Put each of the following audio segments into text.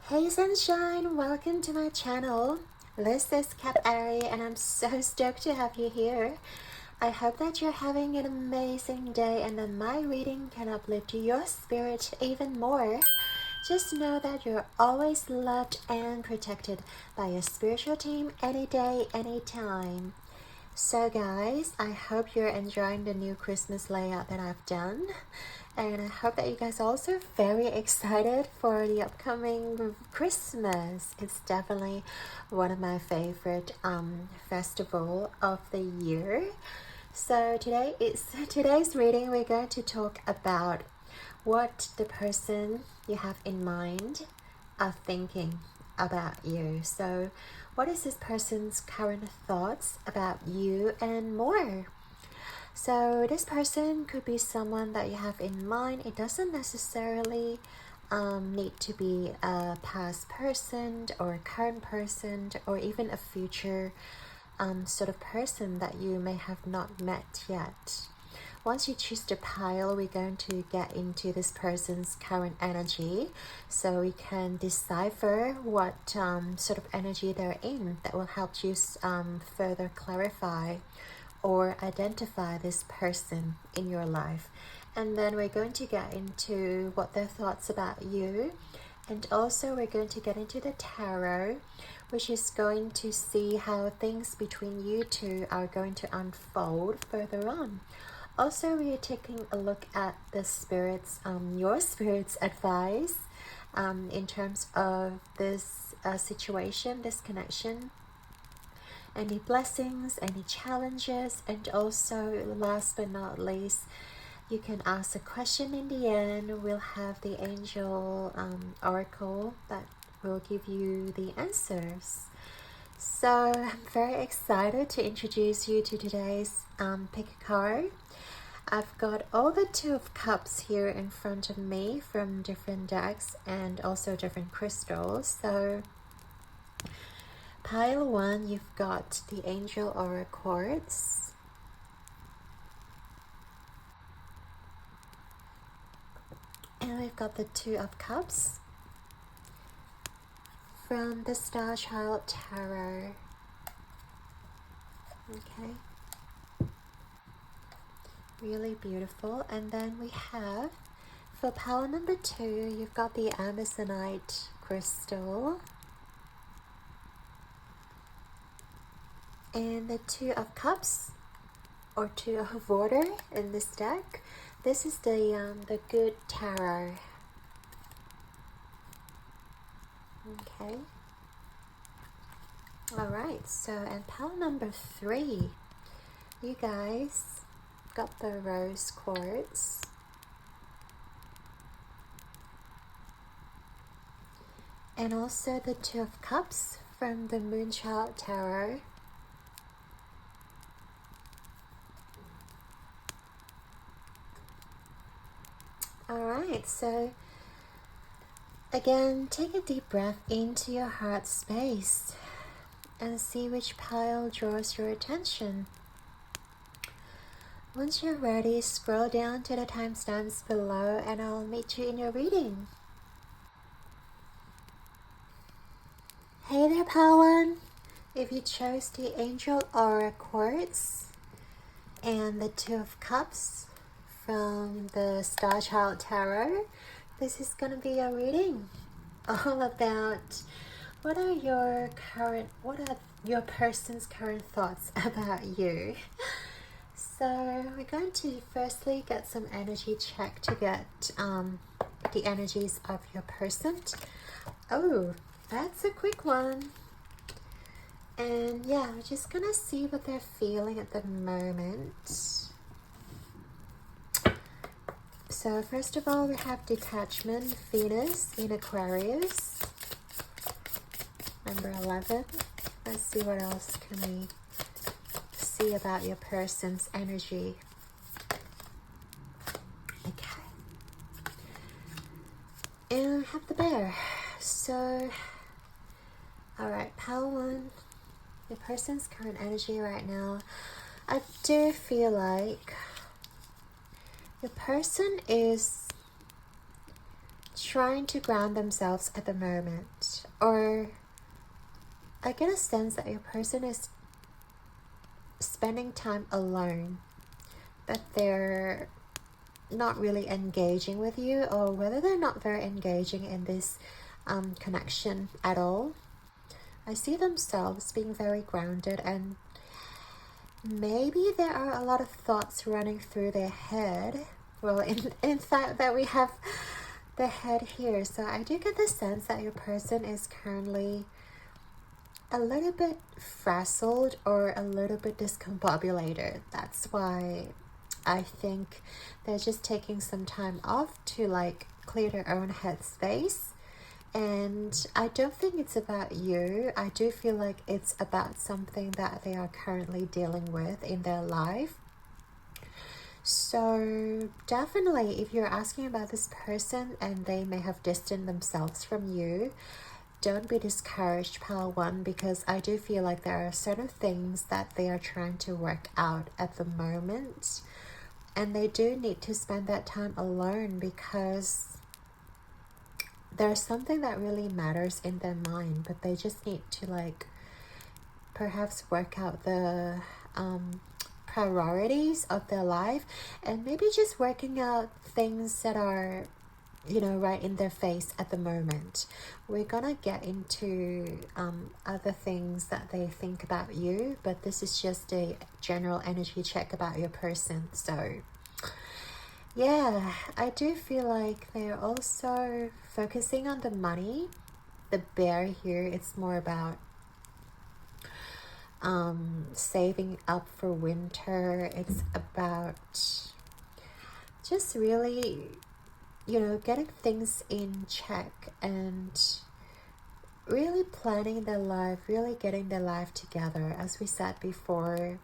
Hey sunshine, welcome to my channel. This is Capari and I'm so stoked to have you here. I hope that you're having an amazing day and that my reading can uplift your spirit even more. Just know that you're always loved and protected by your spiritual team any day, anytime. So guys, I hope you're enjoying the new Christmas layout that I've done. And I hope that you guys are also very excited for the upcoming Christmas. It's definitely one of my favorite festival of the year. So today's reading. We're going to talk about what the person you have in mind are thinking about you. So what is this person's current thoughts about you and more? So this person could be someone that you have in mind. It doesn't necessarily need to be a past person or a current person or even a future sort of person that you may have not met yet. Once you choose the pile, we're going to get into this person's current energy so we can decipher what sort of energy they're in. That will help you further clarify or identify this person in your life. And then we're going to get into what their thoughts about you, and also we're going to get into the tarot, which is going to see how things between you two are going to unfold further on. Also, we are taking a look at the spirits, your spirit's advice in terms of this situation, this connection. Any blessings, any challenges, and also last but not least, you can ask a question in the end. We'll have the angel oracle that will give you the answers. So I'm very excited to introduce you to today's pick a card. I've got all the Two of Cups here in front of me from different decks and also different crystals. So pile 1, you've got the Angel Aura Quartz. And we've got the Two of Cups from the Star Child Tarot. Okay. Really beautiful. And then we have, for pile number 2, you've got the Amazonite crystal. And the Two of Cups, or Two of Water in this deck. This is the Good Tarot. Okay. Alright, so and pile number 3, you guys got the Rose Quartz. And also the Two of Cups from the Moonchild Tarot. Alright, so again, take a deep breath into your heart space and see which pile draws your attention. Once you're ready, scroll down to the timestamps below and I'll meet you in your reading. Hey there, pile 1. If you chose the Angel Aura Quartz and the Two of Cups from the Star Child Tarot, this is going to be a reading all about what are your person's current thoughts about you. So we're going to firstly get some energy check to get the energies of your person. Oh, that's a quick one. And yeah, we're just gonna see what they're feeling at the moment. So first of all, we have detachment, Venus in Aquarius, number 11. Let's see what else can we see about your person's energy. Okay. And I have the Bear. So, alright, pile 1, your person's current energy right now. I do feel like the person is trying to ground themselves at the moment, or I get a sense that your person is spending time alone, that they're not really engaging with you, or whether they're not very engaging in this connection at all. I see themselves being very grounded, and maybe there are a lot of thoughts running through their head. Well, in fact, that we have the head here. So I do get the sense that your person is currently a little bit frazzled or a little bit discombobulated. That's why I think they're just taking some time off to like clear their own head space. And I don't think it's about you. I do feel like it's about something that they are currently dealing with in their life. So definitely, if you're asking about this person and they may have distanced themselves from you, don't be discouraged, pile one, because I do feel like there are certain things that they are trying to work out at the moment. And they do need to spend that time alone, because there's something that really matters in their mind, but they just need to like perhaps work out the priorities of their life, and maybe just working out things that are, you know, right in their face at the moment. We're gonna get into other things that they think about you, but this is just a general energy check about your person. So yeah, I do feel like they're also focusing on the money. The bear here, it's more about saving up for winter. It's about just really, you know, getting things in check and really planning their life, really getting their life together. As we said before,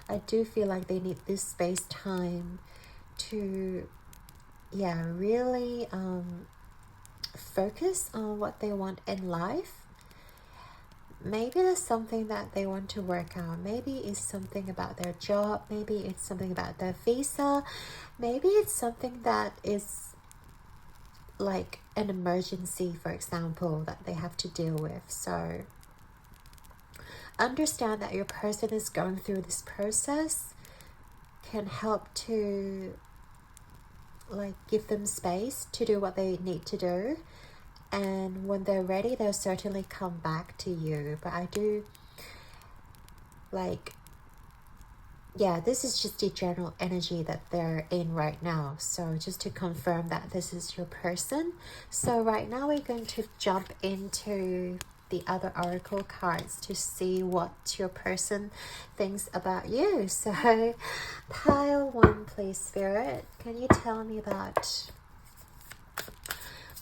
I do feel like they need this space time to really focus on what they want in life. Maybe there's something that they want to work out. Maybe it's something about their job. Maybe it's something about their visa. Maybe it's something that is like an emergency, for example, that they have to deal with. So understand that your person is going through this process, can help to like give them space to do what they need to do, and when they're ready, they'll certainly come back to you. But I do like, yeah, this is just the general energy that they're in right now. So just to confirm that this is your person. So right now we're going to jump into the other oracle cards to see what your person thinks about you. So pile one, please, Spirit. Can you tell me about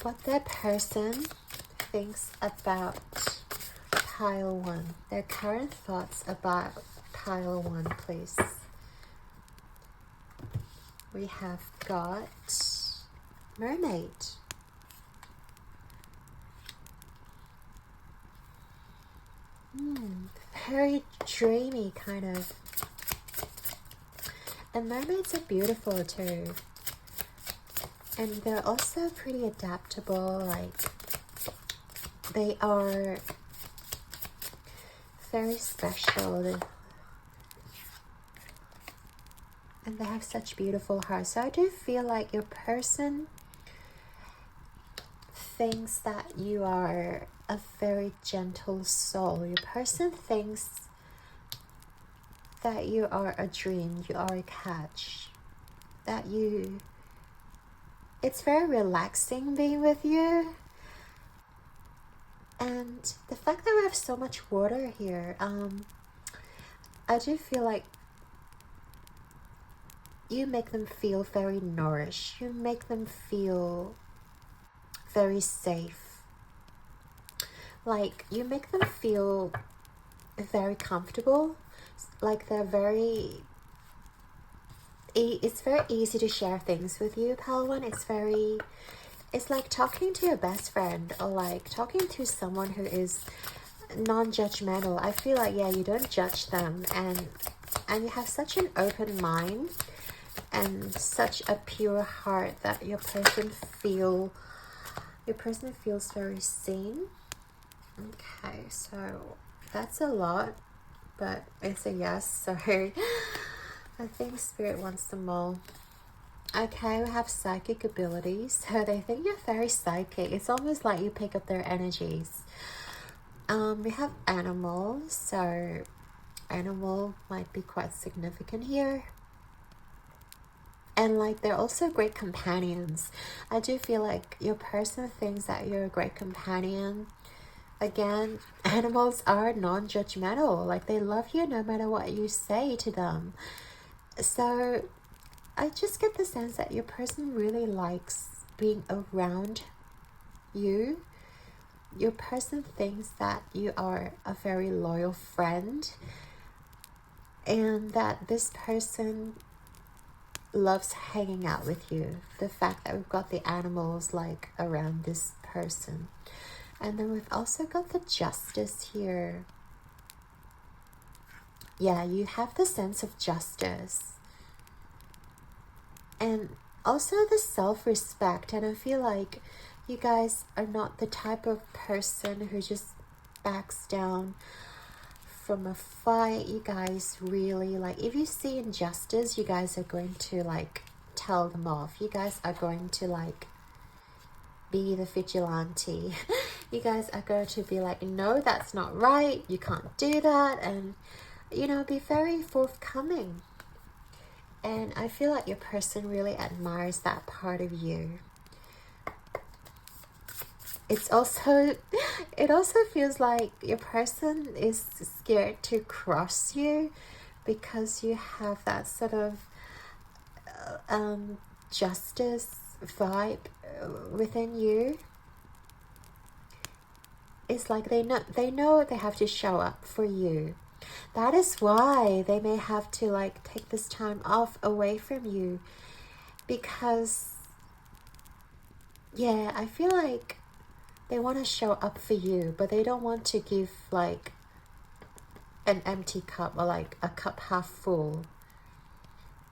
what that person thinks about pile one? Their current thoughts about pile one, please. We have got mermaid. Very dreamy kind of. And mermaids are beautiful too. And they're also pretty adaptable. Like, they are very special. And they have such beautiful hearts. So I do feel like your person thinks that you are a very gentle soul. Your person thinks that you are a dream, you are a catch, that you, it's very relaxing being with you. And the fact that we have so much water here, I do feel like you make them feel very nourished. You make them feel very safe. Like, you make them feel very comfortable. Like, they're very, it's very easy to share things with you, Palwan. It's like talking to your best friend, or like talking to someone who is non-judgmental. I feel like, yeah, you don't judge them, and you have such an open mind, and such a pure heart that your person feels very seen. Okay, so that's a lot, but it's a yes. So I think Spirit wants them all. Okay, we have psychic abilities. So they think you're very psychic. It's almost like you pick up their energies. We have animals. So animal might be quite significant here. And like they're also great companions. I do feel like your person thinks that you're a great companion. Again, animals are non-judgmental. Like they love you no matter what you say to them. So I just get the sense that your person really likes being around you. Your person thinks that you are a very loyal friend, and that this person loves hanging out with you. The fact that we've got the animals like around this person. And then we've also got the justice here. Yeah, you have the sense of justice. And also the self-respect. And I feel like you guys are not the type of person who just backs down from a fight. You guys really, like, if you see injustice, you guys are going to like tell them off. You guys are going to like be the vigilante. You guys are going to be like, no, that's not right, you can't do that, and you know, be very forthcoming. And I feel like your person really admires that part of you. It also feels like your person is scared to cross you because you have that sort of justice vibe within you. It's like they know they have to show up for you. That is why they may have to like take this time off away from you, because yeah, I feel like they want to show up for you, but they don't want to give like an empty cup or like a cup half full,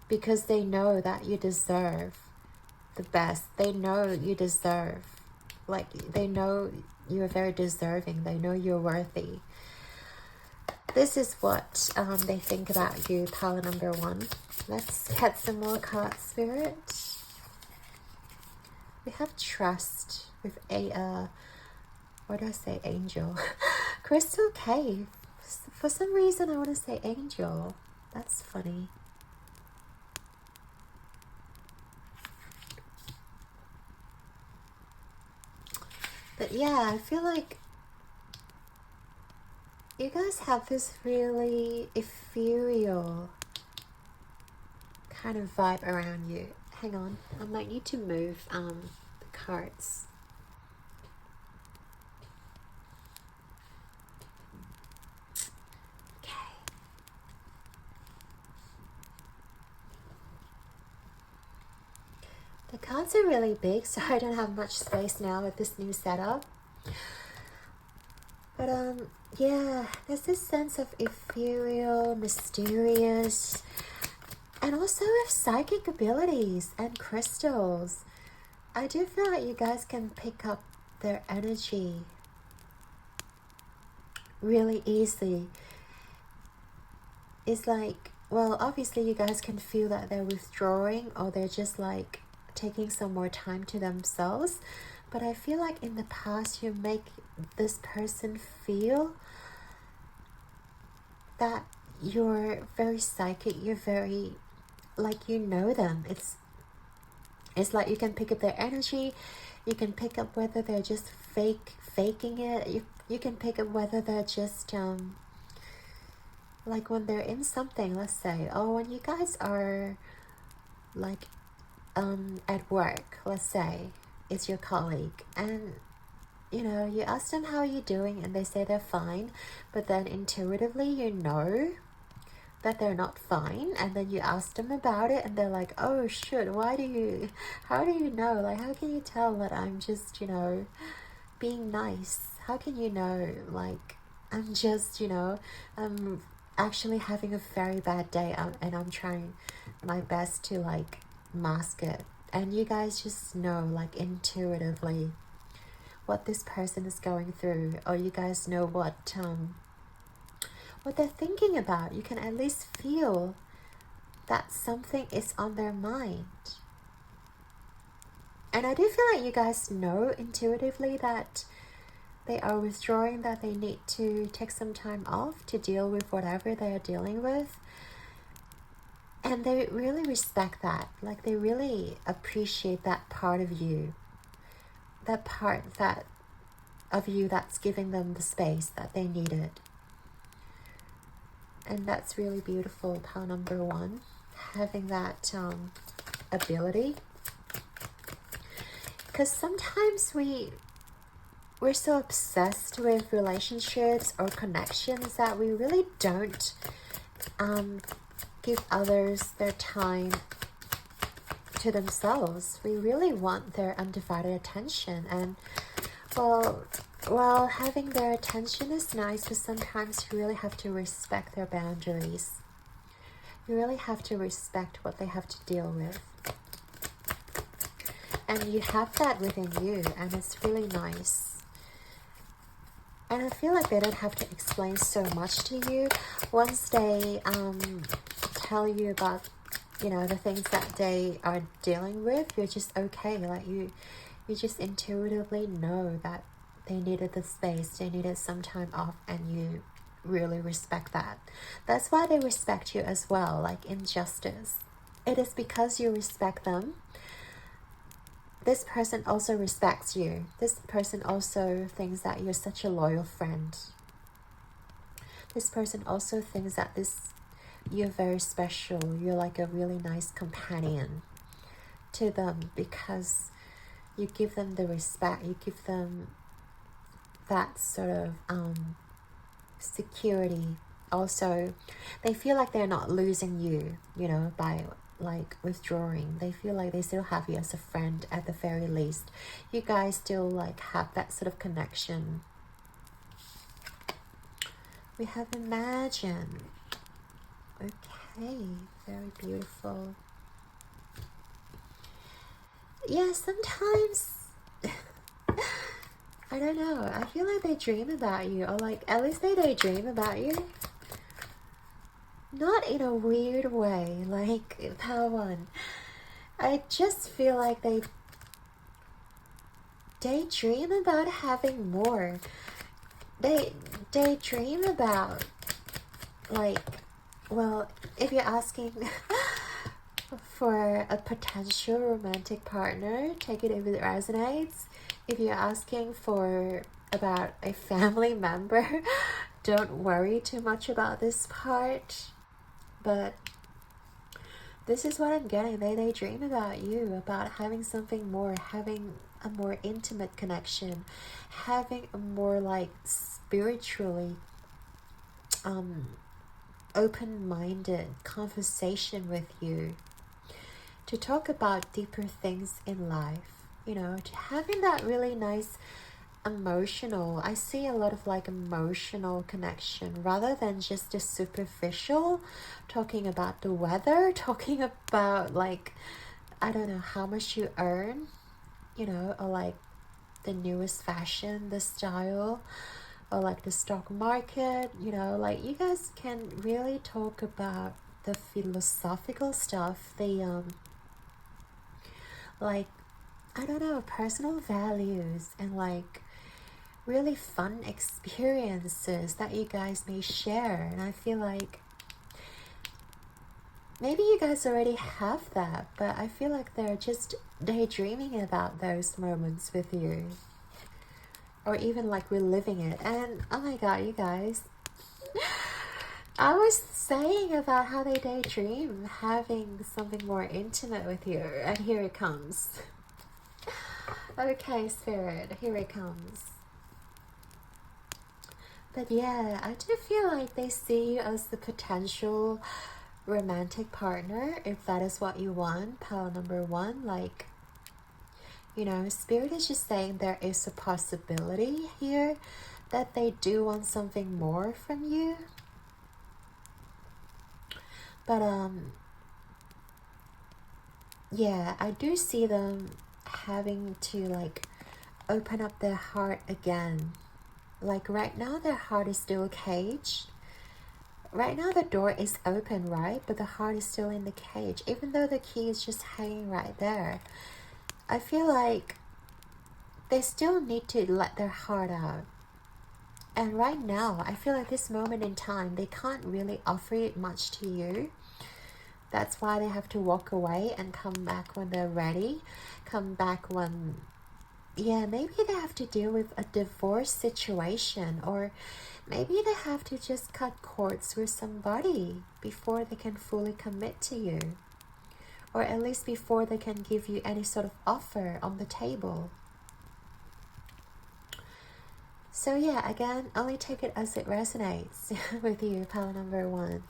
because they know that you deserve the best. They know you deserve, like they know you're very deserving. They know you're worthy. This is what they think about you, pile number one. Let's get some more cards, Spirit. We have trust with a, what do I say, angel? Crystal cave. For some reason I want to say angel. That's funny. But yeah, I feel like you guys have this really ethereal kind of vibe around you. Hang on, I might need to move the cards. Okay. The cards are really big, so I don't have much space now with this new setup. But yeah, there's this sense of ethereal, mysterious, and also with psychic abilities and crystals. I do feel like you guys can pick up their energy really easily. It's like, well, obviously you guys can feel that they're withdrawing or they're just like taking some more time to themselves. But I feel like in the past you make this person feel that you're very psychic, you're very, like, you know them. It's like you can pick up their energy, you can pick up whether they're just faking it, you can pick up whether they're just like when they're in something, let's say, oh, when you guys are like at work, let's say it's your colleague, and you know, you ask them how are you doing and they say they're fine, but then intuitively you know that they're not fine, and then you ask them about it and they're like, oh shit, how do you know, like, how can you tell that I'm just, you know, being nice? How can you know, like, I'm just, you know, I'm actually having a very bad day, and I'm trying my best to like mask it. And you guys just know, like intuitively, what this person is going through, or you guys know what they're thinking about. You can at least feel that something is on their mind. And I do feel like you guys know intuitively that they are withdrawing, that they need to take some time off to deal with whatever they are dealing with. And they really respect that. Like, they really appreciate that part of you. That part of you that's giving them the space that they needed. And that's really beautiful, pile number 1. Having that ability. Because sometimes we're so obsessed with relationships or connections that we really don't give others their time to themselves. We really want their undivided attention, and well, having their attention is nice, but sometimes you really have to respect their boundaries. You really have to respect what they have to deal with. And you have that within you, and it's really nice. And I feel like they don't have to explain so much to you. Once they tell you about, you know, the things that they are dealing with, you're just okay. Like you just intuitively know that they needed the space, they needed some time off, and you really respect that. That's why they respect you as well, like injustice. It is because you respect them. This person also respects you. This person also thinks that you're such a loyal friend. This person also thinks that you're very special. You're like a really nice companion to them, because you give them the respect. You give them that sort of security. Also, they feel like they're not losing you, you know, by like withdrawing. They feel like they still have you as a friend at the very least. You guys still like have that sort of connection. We have Imagine. Okay, very beautiful. Yeah, sometimes I don't know, I feel like they dream about you, or like at least they daydream about you. Not in a weird way, like Power 1. I just feel like they dream about having more. They dream about, like, well, if you're asking for a potential romantic partner, take it if it resonates. If you're asking about a family member, don't worry too much about this part. But this is what I'm getting. They dream about you, about having something more, having a more intimate connection, having a more like spiritually open-minded conversation with you, to talk about deeper things in life, you know, to having that really nice emotional, I see a lot of like emotional connection rather than just a superficial talking about the weather, talking about like, I don't know, how much you earn, you know, or like the newest fashion, the style, or like the stock market, you know, like you guys can really talk about the philosophical stuff, the like, I don't know, personal values, and like really fun experiences that you guys may share. And I feel like maybe you guys already have that, but I feel like they're just daydreaming about those moments with you, or even like reliving it. And oh my god, you guys, I was saying about how they daydream having something more intimate with you, and here it comes. Okay, Spirit, here it comes. But yeah, I do feel like they see you as the potential romantic partner, if that is what you want, pile number 1. Like, you know, Spirit is just saying there is a possibility here that they do want something more from you. But yeah, I do see them having to like open up their heart again. Like right now their heart is still caged. Right now the door is open, right? But the heart is still in the cage, even though the key is just hanging right there. I feel like they still need to let their heart out. And right now, I feel like this moment in time, they can't really offer it much to you. That's why they have to walk away and come back when they're ready. Come back when, yeah, maybe they have to deal with a divorce situation, or maybe they have to just cut cords with somebody before they can fully commit to you. Or at least before they can give you any sort of offer on the table. So yeah, again, only take it as it resonates with you, pile number 1.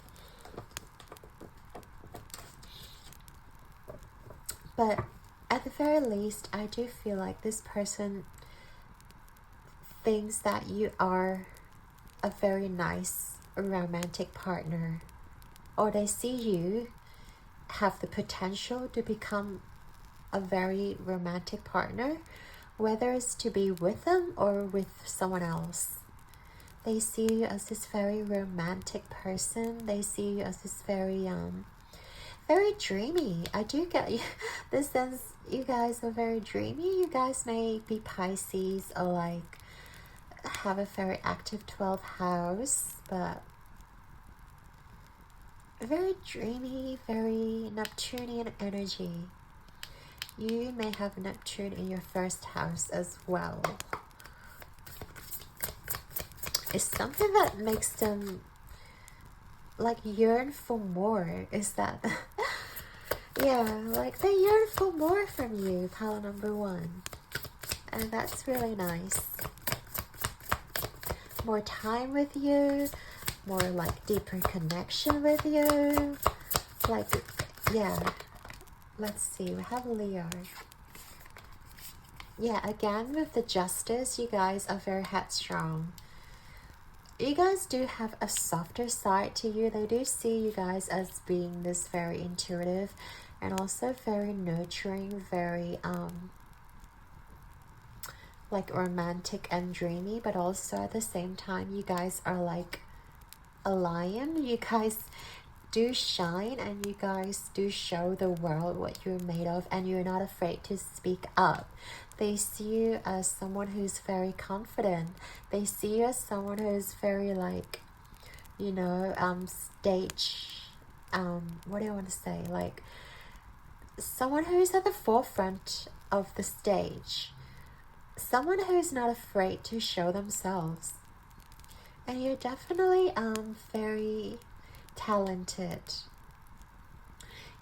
But at the very least, I do feel like this person thinks that you are a very nice romantic partner, or they see you have the potential to become a very romantic partner, whether it's to be with them or with someone else. They see you as this very romantic person. They see you as this very dreamy. I do get you this sense you guys are very dreamy. You guys may be Pisces or like have a very active 12th house, but very dreamy, very Neptunian energy. You may have Neptune in your 1st house as well. It's something that makes them like yearn for more. Is that yeah, like they yearn for more from you, pile number 1. And that's really nice. More time with you, more like deeper connection with you. Like, yeah. Let's see, we have Leo. Yeah, again with the Justice, you guys are very headstrong. You guys do have a softer side to you. They do see you guys as being this very intuitive and also very nurturing, very like romantic and dreamy, but also at the same time you guys are like a lion. You guys do shine and you guys do show the world what you're made of, and you're not afraid to speak up. They see you as someone who's very confident. They see you as someone who's very like, you know, stage, what do I want to say? Like someone who's at the forefront of the stage. Someone who's not afraid to show themselves. And you're definitely very talented.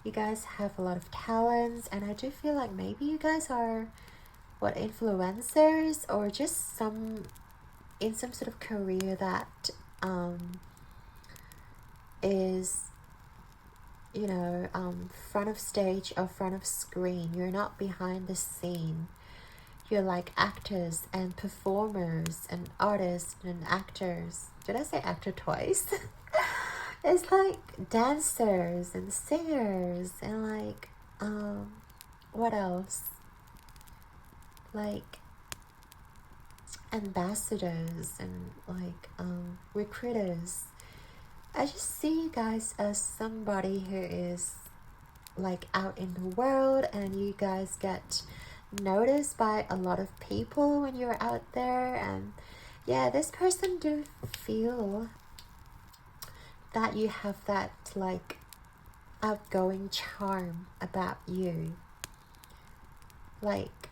You guys have a lot of talents, and I do feel like maybe you guys are influencers, or just in some sort of career that is, you know, front of stage or front of screen. You're not behind the scene. You're like actors and performers and artists and actors. Did I say actor twice? It's like dancers and singers and like what else? Like ambassadors and like recruiters. I just see you guys as somebody who is like out in the world, and you guys get noticed by a lot of people when you're out there. And yeah, this person do feel that you have that like outgoing charm about you. Like,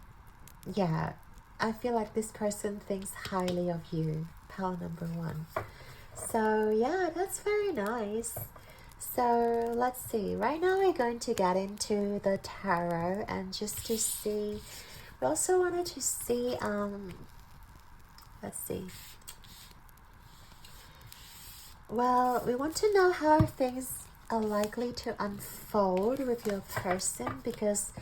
yeah, I feel like this person thinks highly of you, pile number 1. So yeah, that's very nice. So let's see, right now we're going to get into the tarot, and just to see, we also wanted to see let's see, well, we want to know how things are likely to unfold with your person, because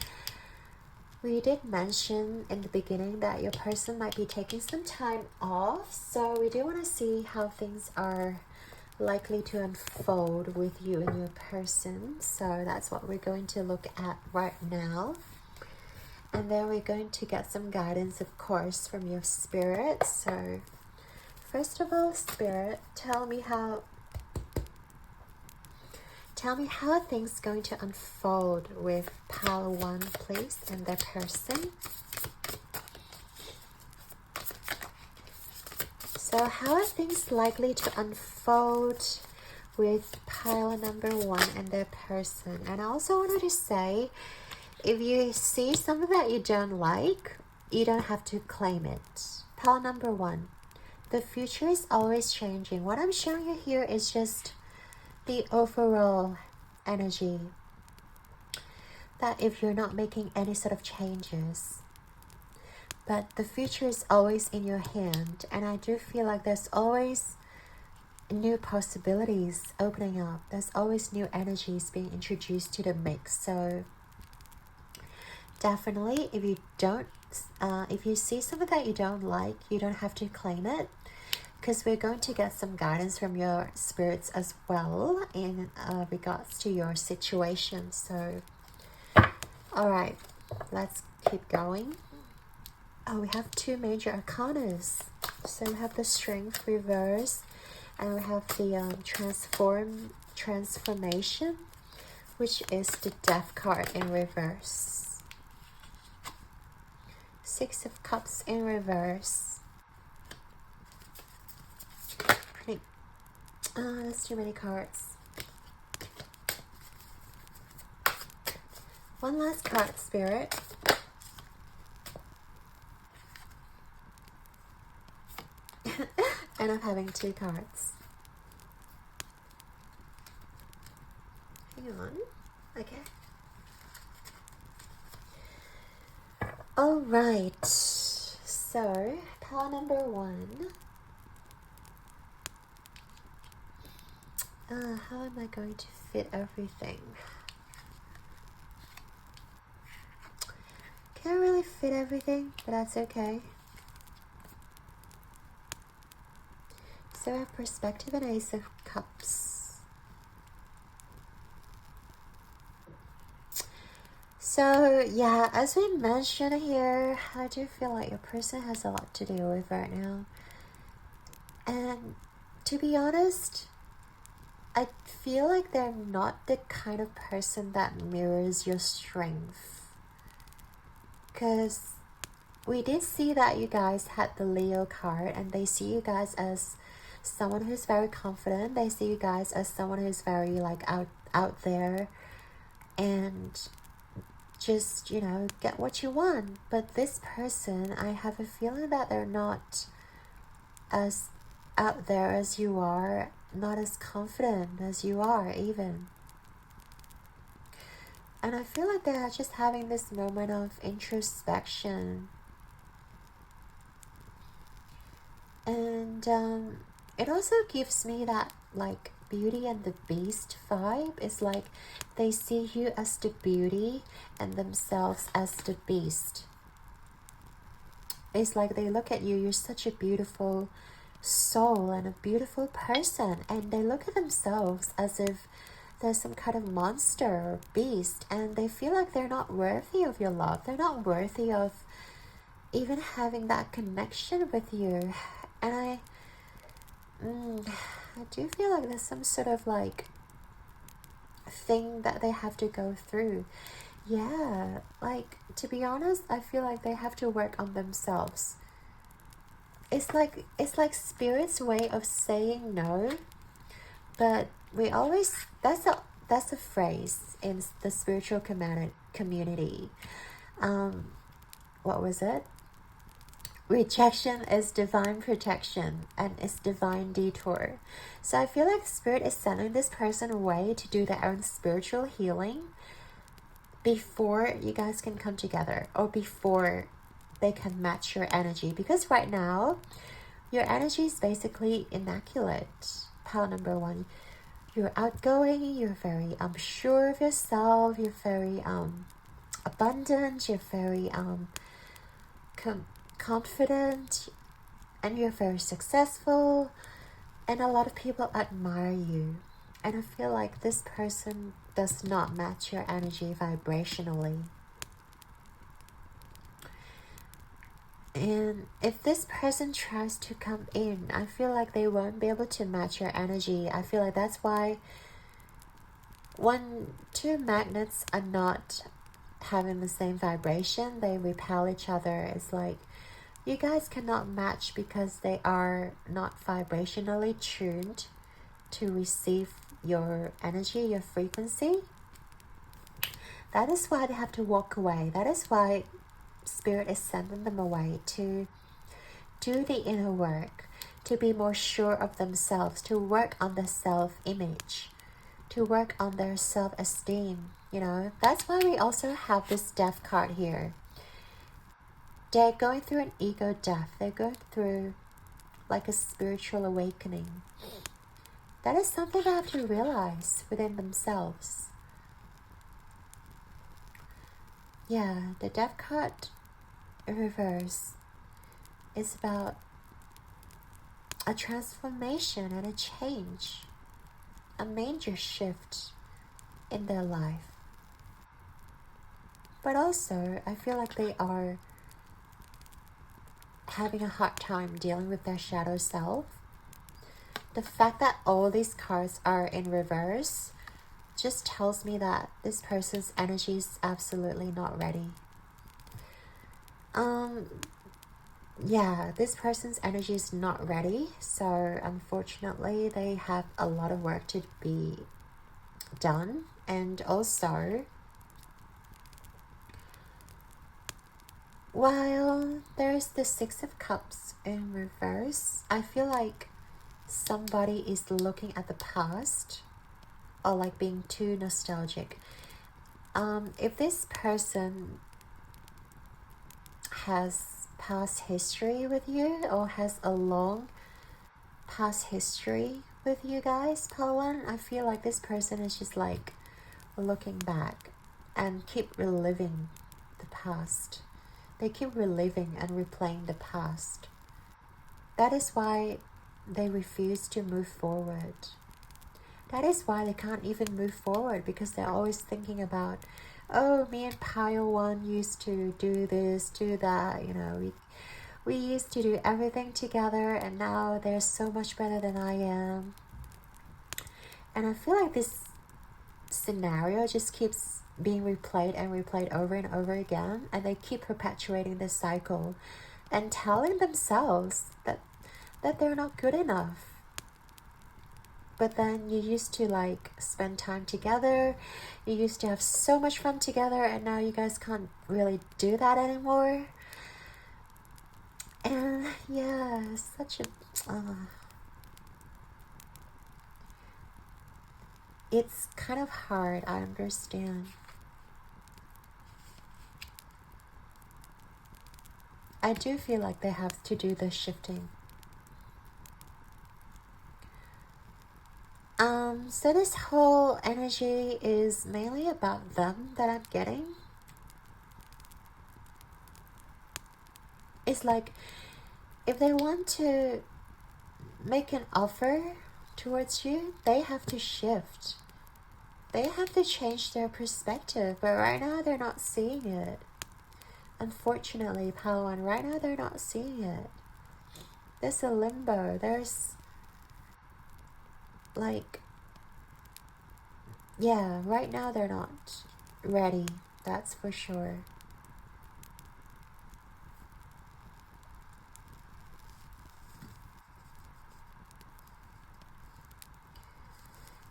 we did mention in the beginning that your person might be taking some time off. So we do want to see how things are likely to unfold with you and your person. So that's what we're going to look at right now. And then we're going to get some guidance, of course, from your spirit. So first of all, spirit, tell me how things going to unfold with pile 1, please, and their person. So how are things likely to unfold with pile number 1 and their person? And I also wanted to say, if you see something that you don't like, you don't have to claim it. Pile number 1, the future is always changing. What I'm showing you here is just the overall energy, that if you're not making any sort of changes, but the future is always in your hand. And I do feel like there's always new possibilities opening up. There's always new energies being introduced to the mix. So definitely, if you see something that you don't like, you don't have to claim it, because we're going to get some guidance from your spirits as well in regards to your situation. So all right, let's keep going. Oh, we have 2 major arcanas. So we have the Strength reverse, and we have the transformation, which is the Death card in reverse. 6 of Cups in reverse. Pretty. That's too many cards. One last card, Spirit. And I'm having 2 cards. Hang on. Okay. All right. So, pile number 1. How am I going to fit everything? Can't really fit everything, but that's okay. So I have Perspective and Ace of Cups. So yeah, as we mentioned here, I do feel like your person has a lot to deal with right now. And to be honest, I feel like they're not the kind of person that mirrors your strength. Because we did see that you guys had the Leo card, and they see you guys as someone who's very confident. They see you guys as someone who's very like out there and just, you know, get what you want. But this person, I have a feeling that they're not as out there as you are, not as confident as you are even. And I feel like they're just having this moment of introspection. And it also gives me that like Beauty and the Beast vibe. It's like they see you as the beauty and themselves as the beast. It's like they look at you, you're such a beautiful soul and a beautiful person, and they look at themselves as if they're some kind of monster or beast, and they feel like they're not worthy of your love. They're not worthy of even having that connection with you. And I do feel like there's some sort of like thing that they have to go through. Yeah, like to be honest, I feel like they have to work on themselves. It's like Spirit's way of saying no, but we always, that's a phrase in the spiritual community. What was it? Rejection is divine protection, and it's divine detour. So I feel like Spirit is sending this person away to do their own spiritual healing before you guys can come together, or before they can match your energy. Because right now, your energy is basically immaculate. Pile number 1. You're outgoing, you're very sure of yourself, you're very abundant, you're very confident, and you're very successful. And a lot of people admire you. And I feel like this person does not match your energy vibrationally. And if this person tries to come in, I feel like they won't be able to match your energy. I feel like that's why when two magnets are not having the same vibration, they repel each other. It's like you guys cannot match because they are not vibrationally tuned to receive your energy, your frequency. That is why they have to walk away. That is why Spirit is sending them away to do the inner work, to be more sure of themselves, to work on their self-image, to work on their self-esteem. You know, that's why we also have this death card here. They're going through an ego death. They're going through like a spiritual awakening. That is something they have to realize within themselves. Yeah, the death card in reverse is about a transformation and a change, a major shift in their life. But also, I feel like they are having a hard time dealing with their shadow self. The fact that all these cards are in reverse just tells me that this person's energy is absolutely not ready. Yeah, this person's energy is not ready, so unfortunately they have a lot of work to be done. And also, while there's the Six of Cups in reverse, I feel like somebody is looking at the past or like being too nostalgic. If this person has past history with you or has a long past history with you guys, Pile 1, I feel like this person is just like looking back and keep reliving the past. They keep reliving and replaying the past. That is why they refuse to move forward. That is why they can't even move forward, because they're always thinking about, oh, me and Pile 1 used to do this, do that, you know, we used to do everything together and now they're so much better than I am. And I feel like this scenario just keeps being replayed and replayed over and over again, and they keep perpetuating this cycle and telling themselves that they're not good enough. But then you used to like spend time together, you used to have so much fun together, and now you guys can't really do that anymore. And yeah, such a it's kind of hard, I understand. I do feel like they have to do the shifting. So this whole energy is mainly about them that I'm getting. It's like if they want to make an offer towards you, they have to shift. They have to change their perspective, but right now they're not seeing it. Unfortunately, Pile 1, right now they're not seeing it. There's a limbo. There's like, yeah, right now they're not ready. That's for sure.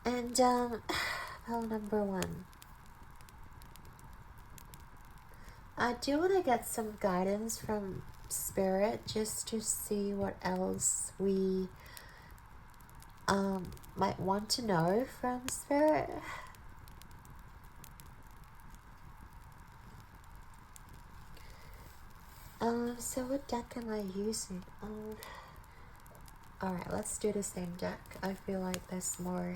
And pile number 1. I do want to get some guidance from Spirit just to see what else we might want to know from Spirit. So what deck am I using? Alright, let's do the same deck. I feel like there's more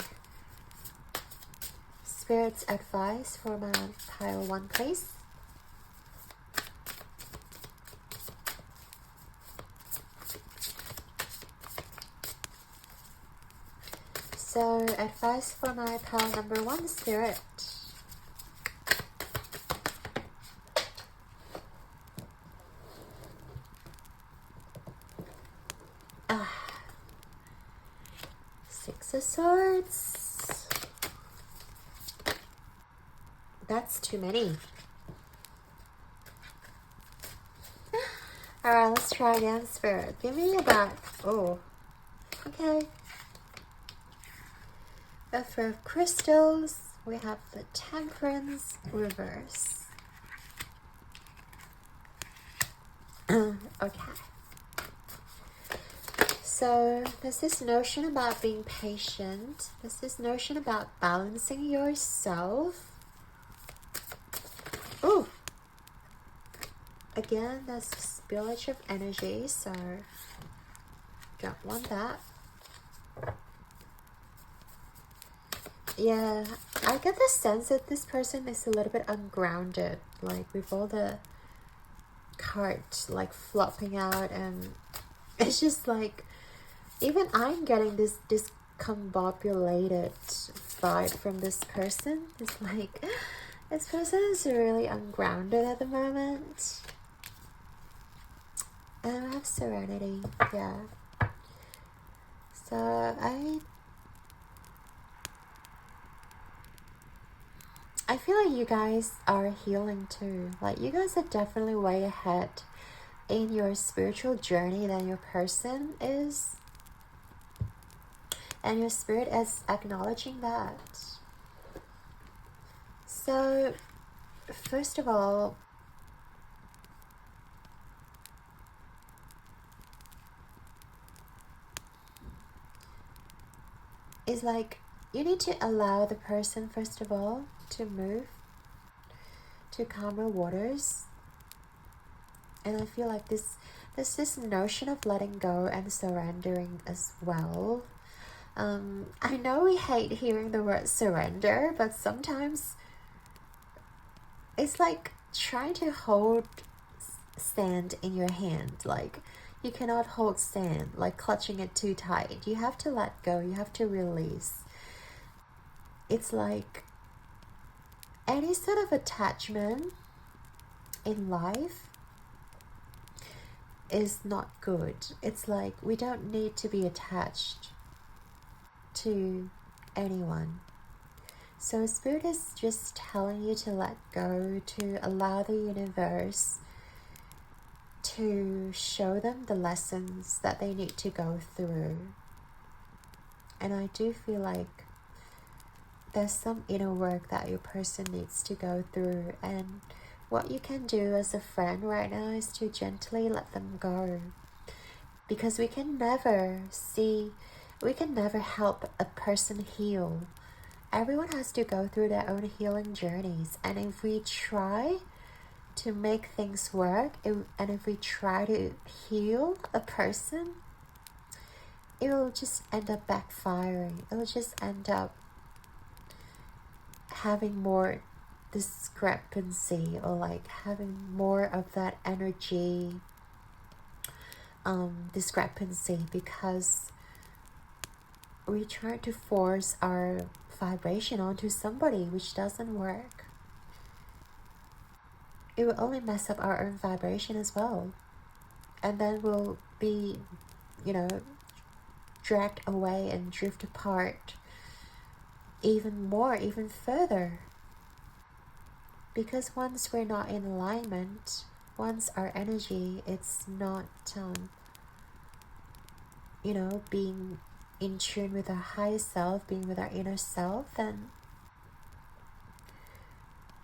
Spirit's advice for my pile 1, please. So, advice for my pile number 1, Spirit. Six of Swords. That's too many. Alright, let's try again, Spirit. Give me a back. Oh, okay. A Three of Crystals. We have the Temperance reverse. Okay. So there's this notion about being patient. There's this notion about balancing yourself. Ooh. Again, there's spillage of energy, so don't want that. Yeah, I get the sense that this person is a little bit ungrounded, like with all the cards like flopping out, and it's just like, even I'm getting this discombobulated vibe from this person. It's like, this person is really ungrounded at the moment. And I have Serenity, yeah. So I feel like you guys are healing too. Like, you guys are definitely way ahead in your spiritual journey than your person is. And your spirit is acknowledging that. So, first of all, it's like you need to allow the person, first of all, to move to calmer waters. And I feel like there's this notion of letting go and surrendering as well. I know we hate hearing the word surrender, but sometimes it's like trying to hold sand in your hand. Like, you cannot hold sand, like clutching it too tight. You have to let go, you have to release. It's like any sort of attachment in life is not good. It's like we don't need to be attached to anyone. So Spirit is just telling you to let go, to allow the universe to show them the lessons that they need to go through. And I do feel like there's some inner work that your person needs to go through, and what you can do as a friend right now is to gently let them go, because we can never help a person heal. Everyone has to go through their own healing journeys, and if we try to make things work, and if we try to heal a person, it will just end up backfiring. It will just end up having more discrepancy, or like having more of that energy discrepancy, because we try to force our vibration onto somebody, which doesn't work. It will only mess up our own vibration as well, and then we'll be, dragged away and drift apart even more, even further. Because once we're not in alignment, once our energy, it's not being in tune with our higher self, being with our inner self, then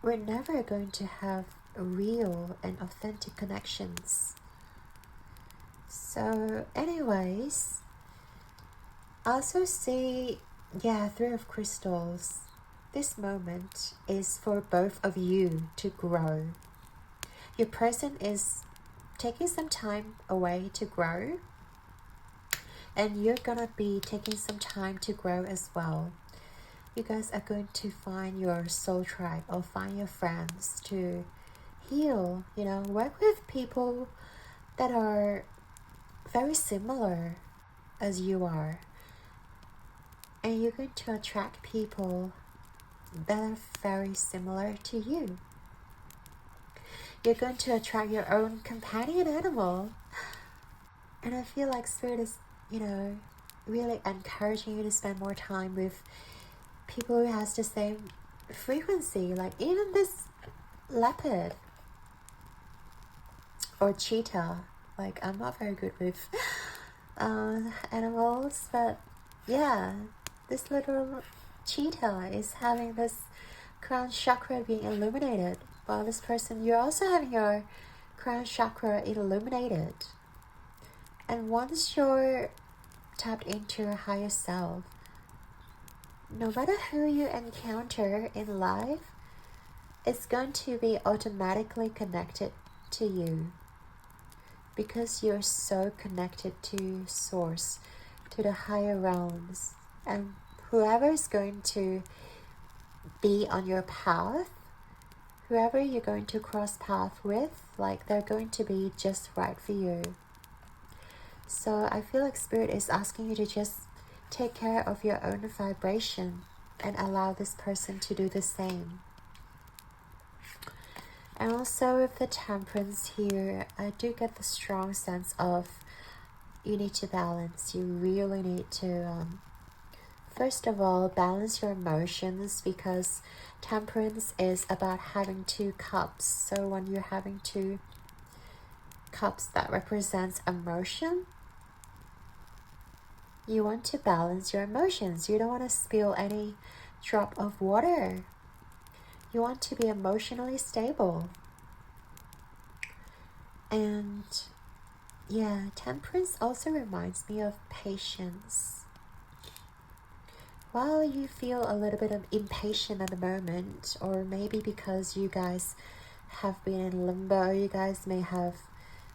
we're never going to have real and authentic connections. So anyways, I also see, Three of Crystals. This moment is for both of you to grow. Your person is taking some time away to grow, and you're gonna be taking some time to grow as well. You guys are going to find your soul tribe, or find your friends to heal, work with people that are very similar as you are. And you're going to attract people that are very similar to you. You're going to attract your own companion animal. And I feel like Spirit is, really encouraging you to spend more time with people who has the same frequency. Like even this leopard or cheetah. Like I'm not very good with animals, but yeah, this little cheetah is having this crown chakra being illuminated, while this person, you're also having your crown chakra illuminated. And once you're tapped into your higher self, no matter who you encounter in life, it's going to be automatically connected to you, because you're so connected to Source, to the higher realms. And whoever is going to be on your path, whoever you're going to cross path with, like they're going to be just right for you. So I feel like Spirit is asking you to just take care of your own vibration and allow this person to do the same. And also with the Temperance here, I do get the strong sense of you need to balance. You really need to, first of all, balance your emotions, because Temperance is about having 2 cups. So when you're having 2 cups that represents emotion, you want to balance your emotions. You don't want to spill any drop of water. You want to be emotionally stable. And yeah, Temperance also reminds me of patience. While you feel a little bit of impatient at the moment, or maybe because you guys have been in limbo, you guys may have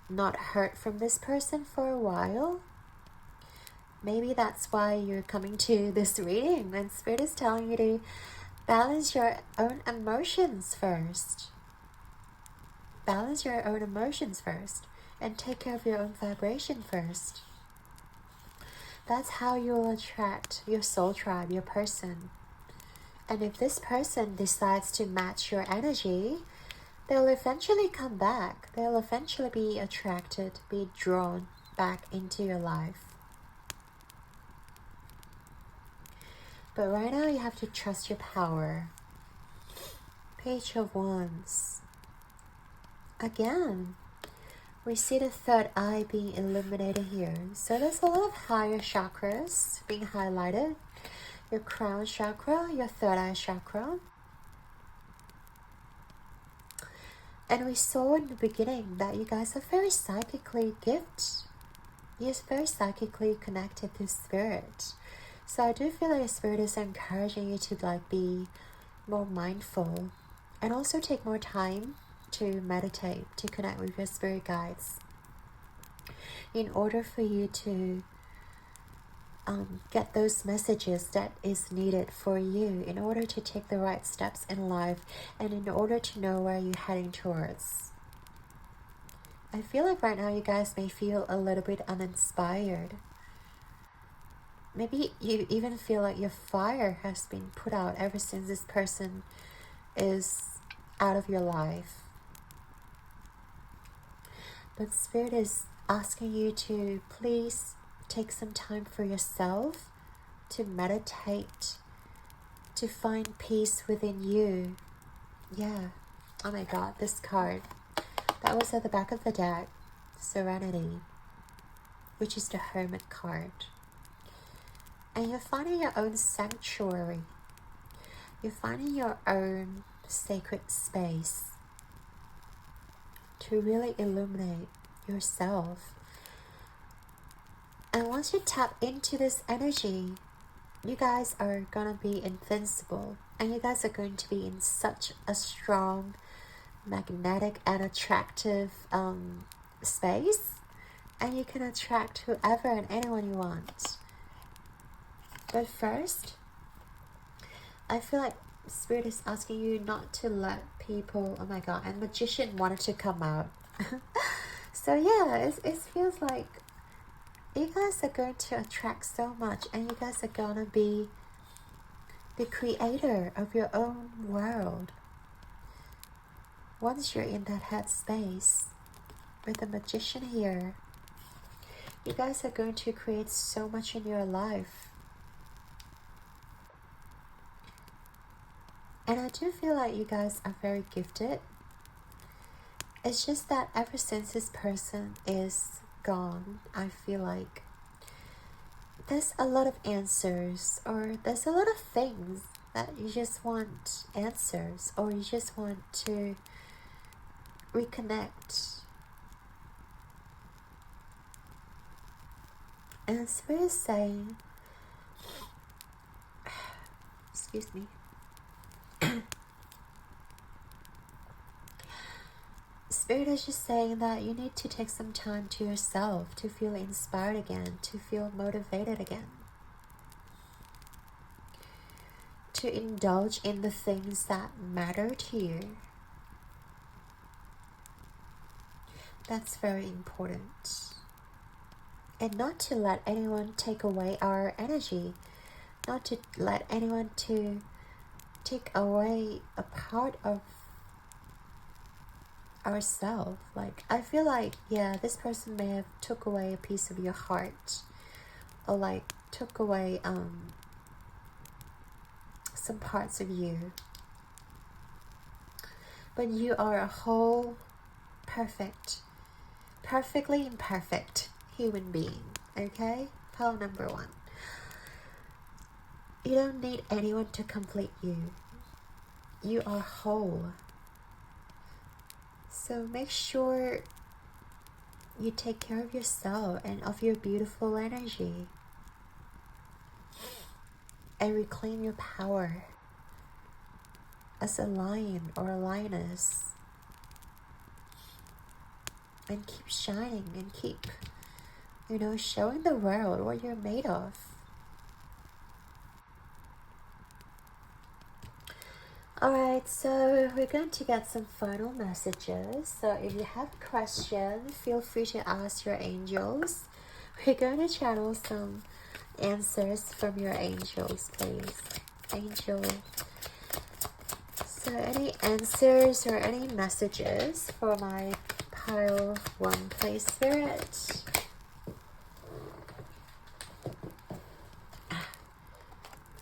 not heard from this person for a while. Maybe that's why you're coming to this reading, and Spirit is telling you to balance your own emotions first. Balance your own emotions first, and take care of your own vibration first. That's how you'll attract your soul tribe, your person. And if this person decides to match your energy, they'll eventually come back. They'll eventually be attracted, be drawn back into your life. But right now you have to trust your power. Page of Wands. Again, we see the 3rd eye being illuminated here. So there's a lot of higher chakras being highlighted. Your crown chakra, your 3rd eye chakra. And we saw in the beginning that you guys are very psychically gifted. You're very psychically connected to Spirit. So I do feel like Spirit is encouraging you to be more mindful, and also take more time to meditate, to connect with your spirit guides, in order for you to get those messages that is needed for you, in order to take the right steps in life, and in order to know where you're heading towards. I feel like right now you guys may feel a little bit uninspired. Maybe you even feel like your fire has been put out ever since this person is out of your life. But Spirit is asking you to please take some time for yourself, to meditate, to find peace within you. Yeah. Oh my God, this card. That was at the back of the deck. Serenity, which is the Hermit card. And you're finding your own sanctuary. You're finding your own sacred space to really illuminate yourself. And once you tap into this energy, you guys are gonna be invincible. And you guys are going to be in such a strong, magnetic and attractive space. And you can attract whoever and anyone you want. But first, I feel like Spirit is asking you not to let people... Oh my God, and Magician wanted to come out. So yeah, it feels like you guys are going to attract so much, and you guys are gonna be the creator of your own world. Once you're in that headspace with the magician here, you guys are going to create so much in your life. And I do feel like you guys are very gifted. It's just that ever since this person is gone, I feel like there's a lot of answers, or there's a lot of things that you just want answers, or you just want to reconnect. And Spirit is saying, excuse me, Spirit is just saying that you need to take some time to yourself to feel inspired again, to feel motivated again, to indulge in the things that matter to you. That's very important. And not to let anyone take away our energy, not to let anyone to take away a part of ourselves. Like, I feel like, yeah, this person may have took away a piece of your heart, or like took away some parts of you, but you are a whole, perfectly imperfect human being. Okay, pile number 1. You don't need anyone to complete you. You are whole. So make sure you take care of yourself and of your beautiful energy, and reclaim your power as a lion or a lioness, and keep shining and keep, showing the world what you're made of. Alright, so we're going to get some final messages. So if you have a question, feel free to ask your angels. We're going to channel some answers from your angels, please. Angel. So any answers or any messages for my pile 1, please, Spirit.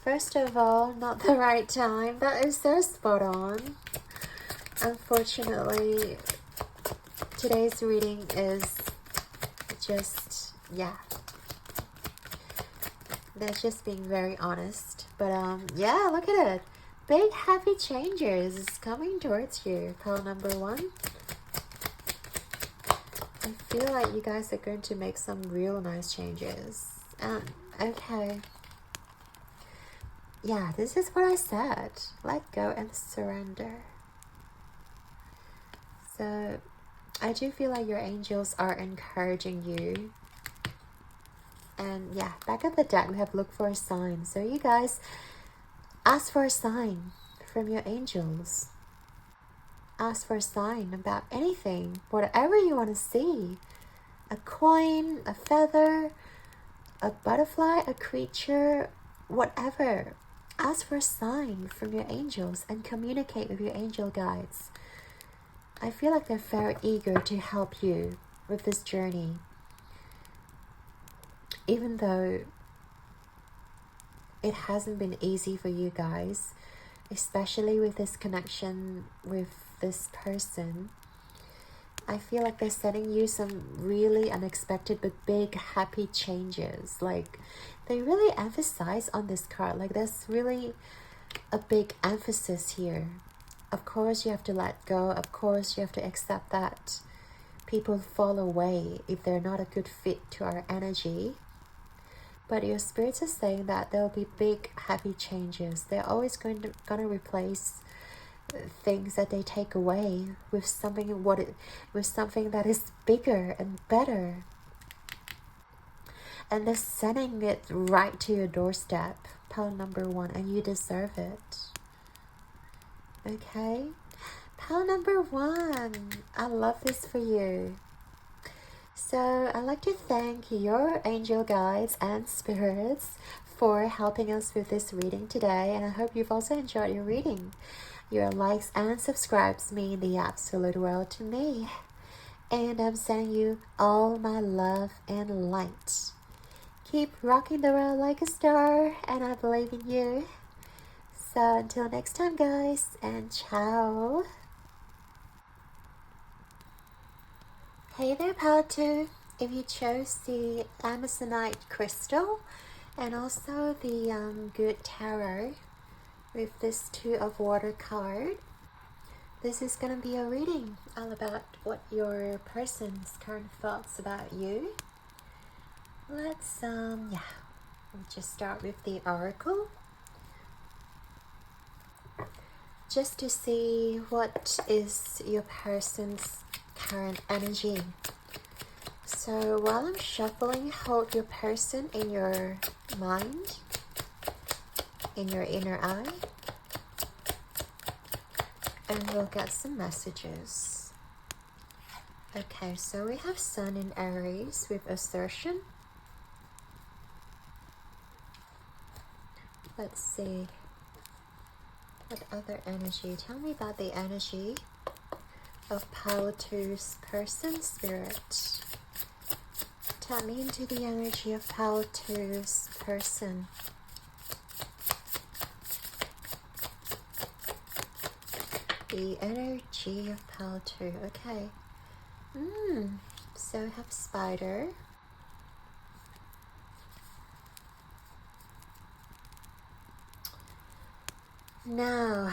First of all, not the right time. That is so spot on. Unfortunately, today's reading is just, yeah. That's just being very honest. But yeah, look at it. Big happy changes coming towards you. Pile number 1. I feel like you guys are going to make some real nice changes. Okay. Yeah, this is what I said. Let go and surrender. So, I do feel like your angels are encouraging you. And yeah, back at the deck, we have look for a sign. So you guys, ask for a sign from your angels. Ask for a sign about anything, whatever you want to see. A coin, a feather, a butterfly, a creature, whatever. Ask for a sign from your angels and communicate with your angel guides. I feel like they're very eager to help you with this journey. Even though it hasn't been easy for you guys, especially with this connection with this person, I feel like they're sending you some really unexpected but big happy changes. Like, they really emphasize on this card. Like, there's really a big emphasis here. Of course, you have to let go. Of course, you have to accept that people fall away if they're not a good fit to our energy. But your spirits are saying that there will be big happy changes. They're always gonna replace things that they take away with something that is bigger and better. And they're sending it right to your doorstep, pile number 1, and you deserve it. Okay? Pile number 1. I love this for you. So I'd like to thank your angel guides and spirits for helping us with this reading today, and I hope you've also enjoyed your reading. Your likes and subscribes mean the absolute world to me, and I'm sending you all my love and light. Keep rocking the world like a star, and I believe in you. So until next time, guys, and ciao. Hey there, Pal2. If you chose the Amazonite crystal and also the Good Tarot with this Two of Water card, this is going to be a reading all about what your person's current thoughts about you. Let's, we'll just start with the Oracle, just to see what is your person's current energy. So while I'm shuffling, hold your person in your mind, in your inner eye, and we'll get some messages. Okay, so we have Sun in Aries with assertion. Let's see. What other energy? Tell me about the energy of Power 2's person, Spirit. Tap me into the energy of Power 2's person. The energy of Power 2. Okay. So we have Spider. Now,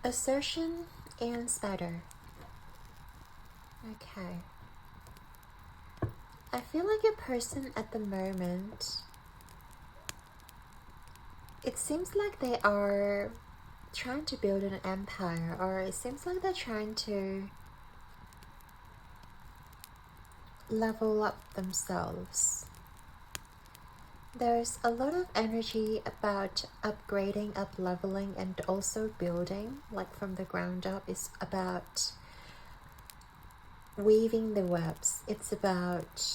assertion and Spider. Okay. I feel like your person at the moment, it seems like they are trying to build an empire, or it seems like they're trying to level up themselves. There's a lot of energy about upgrading, up-leveling, and also building, like from the ground up. It's about weaving the webs. It's about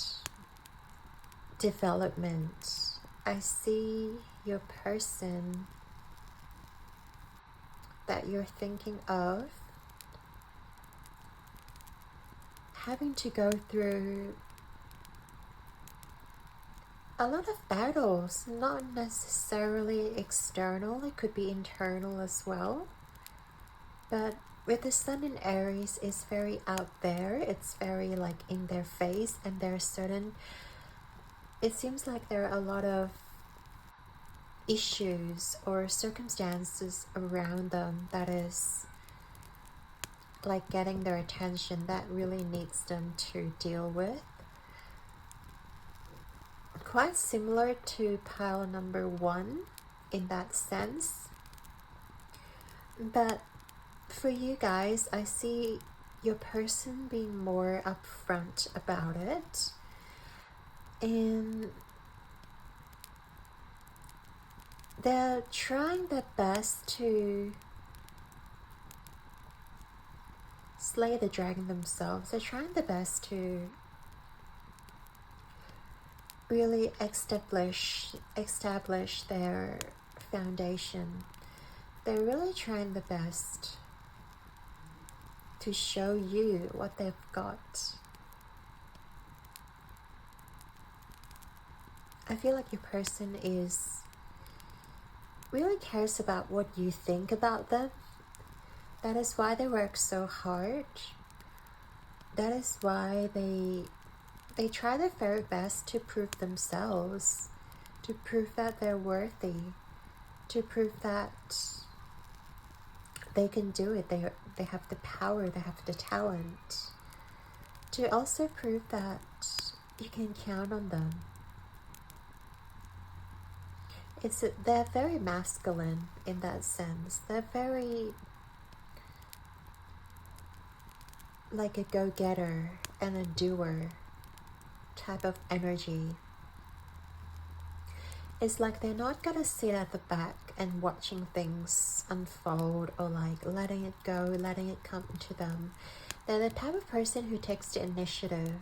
development. I see your person that you're thinking of having to go through a lot of battles, not necessarily external, it could be internal as well. But with the Sun in Aries, it's very out there, it's very like in their face, and there's certain, it seems like there are a lot of issues or circumstances around them that is like getting their attention, that really needs them to deal with. Quite similar to pile number 1 in that sense. But for you guys, I see your person being more upfront about it, and they're trying their best to slay the dragon themselves. They're trying their best to really establish their foundation. They're really trying the best to show you what they've got. I feel like your person really cares about what you think about them. That is why they work so hard. That is why they try their very best to prove themselves, to prove that they're worthy, to prove that they can do it. They have the power, they have the talent, to also prove that you can count on them. They're very masculine in that sense. They're very like a go-getter and a doer type of energy. It's like they're not gonna sit at the back and watching things unfold, or like letting it go, letting it come to them. They're the type of person who takes the initiative.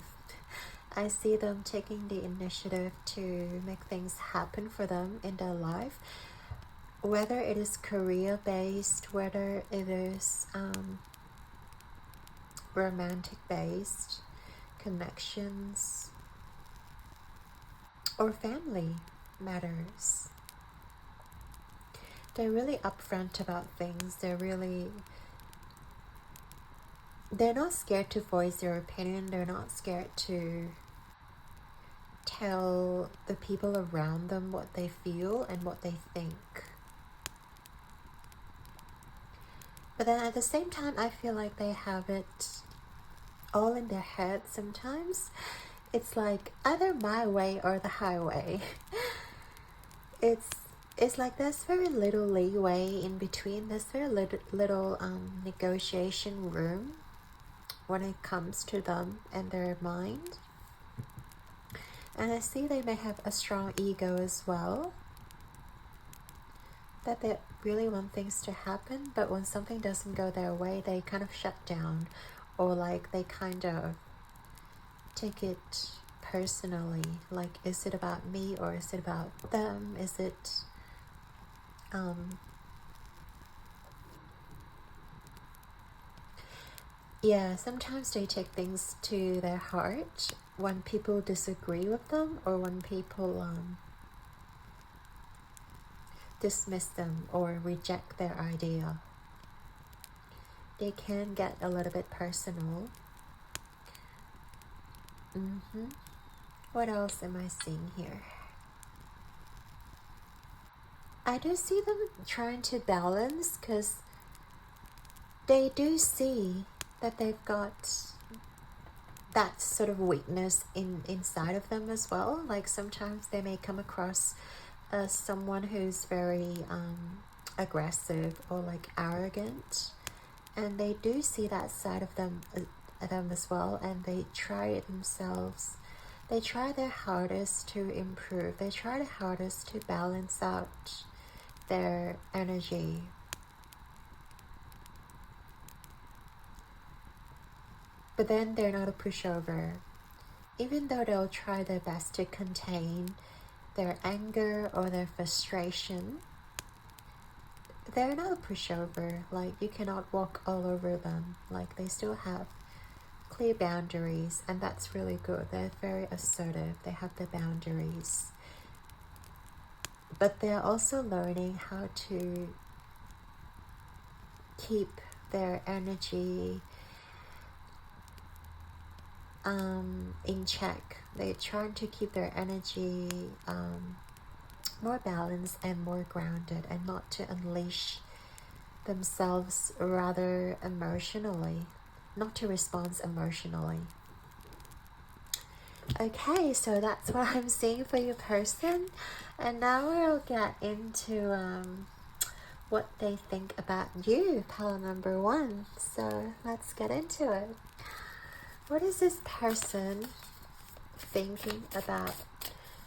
I see them taking the initiative to make things happen for them in their life, whether it is career based, whether it is romantic based, connections, or family matters. They're really upfront about things. They're not scared to voice their opinion. They're not scared to tell the people around them what they feel and what they think. But then at the same time, I feel like they have it all in their head sometimes. It's like either my way or the highway. It's like there's very little leeway in between. There's very little negotiation room when it comes to them and their mind. And I see they may have a strong ego as well, that they really want things to happen, but when something doesn't go their way, they kind of shut down, or like they kind of take it personally. Like, is it about me or is it about them? Is it yeah, sometimes they take things to their heart when people disagree with them, or when people dismiss them or reject their idea. They can get a little bit personal. What else am I seeing here? I do see them trying to balance, because they do see that they've got that sort of weakness inside of them as well. Like sometimes they may come across as someone who's very aggressive or like arrogant, and they do see that side of them as well, and they try their hardest to improve. They try their hardest to balance out their energy. But then they're not a pushover. Even though they'll try their best to contain their anger or their frustration, they're not a pushover. Like, you cannot walk all over them. Like, they still have clear boundaries, and that's really good. They're very assertive. They have the boundaries. But they're also learning how to keep their energy in check. They're trying to keep their energy more balanced and more grounded, and not to unleash themselves rather emotionally, not to respond emotionally. Okay, so that's what I'm seeing for your person, and now we'll get into what they think about you, pile number 1. So let's get into it. What is this person thinking about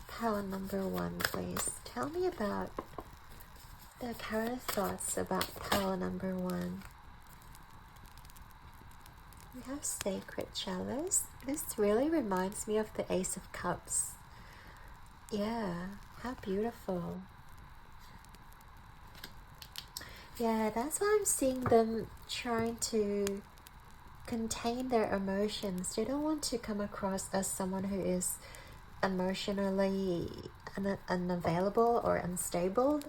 pile number 1, please? Tell me about their current thoughts about pile number 1. We have Sacred Chalice. This really reminds me of the Ace of Cups. Yeah, how beautiful. Yeah, that's why I'm seeing them trying to contain their emotions. They don't want to come across as someone who is emotionally unavailable or unstable.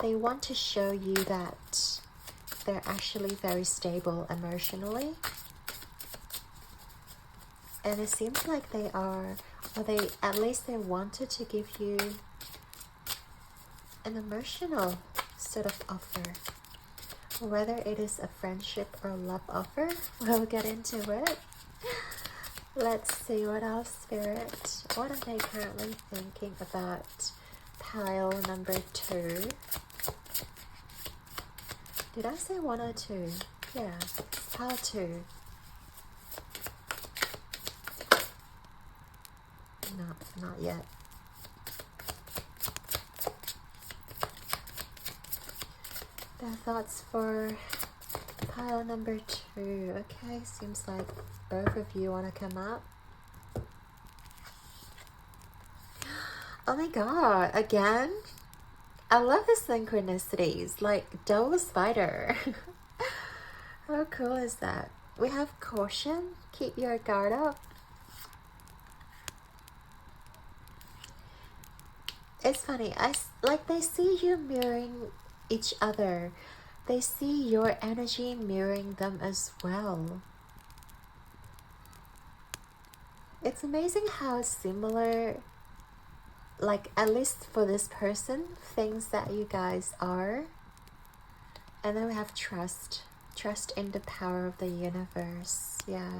They want to show you that they're actually very stable emotionally. And it seems like they are, or they wanted to give you an emotional sort of offer. Whether it is a friendship or love offer, we'll get into it. Let's see what else, Spirit. What are they currently thinking about pile number 2? Did I say 1 or 2? Yeah, pile 2. No, not yet. Their thoughts for pile number 2. Okay, seems like both of you want to come up. Oh my god, again? I love the synchronicities, like double spider. How cool is that? We have caution, keep your guard up. It's funny, like they see you mirroring each other. They see your energy mirroring them as well. It's amazing how similar, like at least for this person, things that you guys are. And then we have trust. Trust in the power of the universe. Yeah.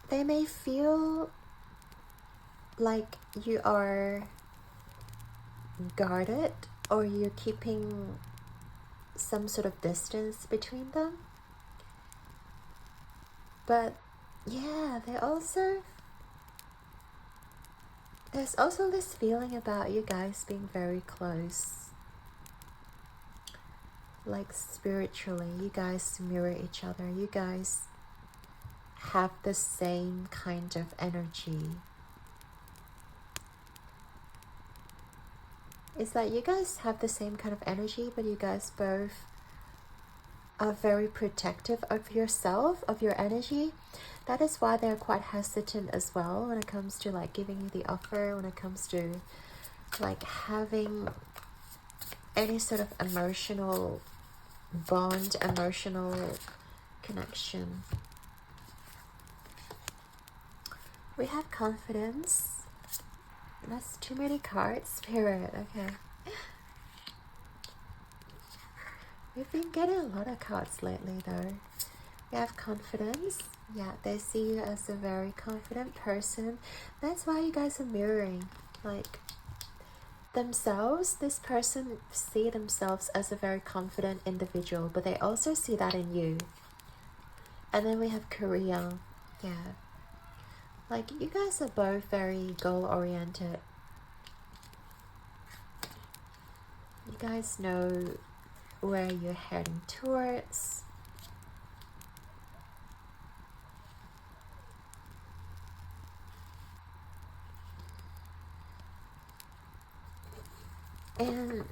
They may feel like you are guarded or you're keeping some sort of distance between them. But yeah, there's also this feeling about you guys being very close. Like spiritually, you guys mirror each other. You guys have the same kind of energy. It's like you guys have the same kind of energy, but you guys both are very protective of yourself, of your energy. That is why they're quite hesitant as well when it comes to like giving you the offer, when it comes to like having any sort of emotional bond, emotional connection. We have confidence. That's too many cards, Spirit. Okay. We've been getting a lot of cards lately though. We have confidence. Yeah, they see you as a very confident person. That's why you guys are mirroring. Like themselves, this person see themselves as a very confident individual, but they also see that in you. And then we have career. Yeah. Like you guys are both very goal oriented. You guys know where you're heading towards. And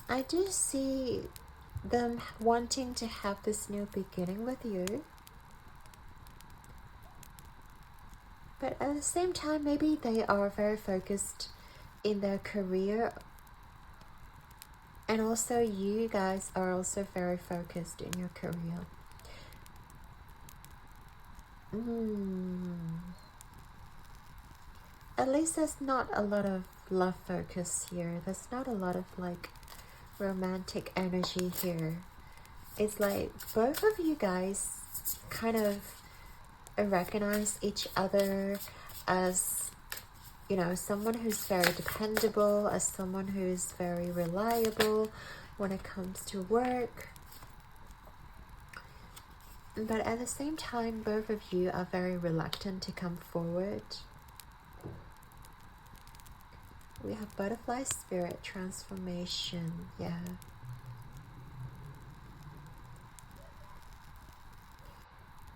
I do see them wanting to have this new beginning with you. But at the same time, maybe they are very focused in their career. And also you guys are also very focused in your career. At least there's not a lot of love focus here. There's not a lot of like romantic energy here. It's like both of you guys kind of recognize each other as, you know, someone who's very dependable, as someone who's very reliable when it comes to work. But at the same time, both of you are very reluctant to come forward. We have butterfly spirit transformation. Yeah.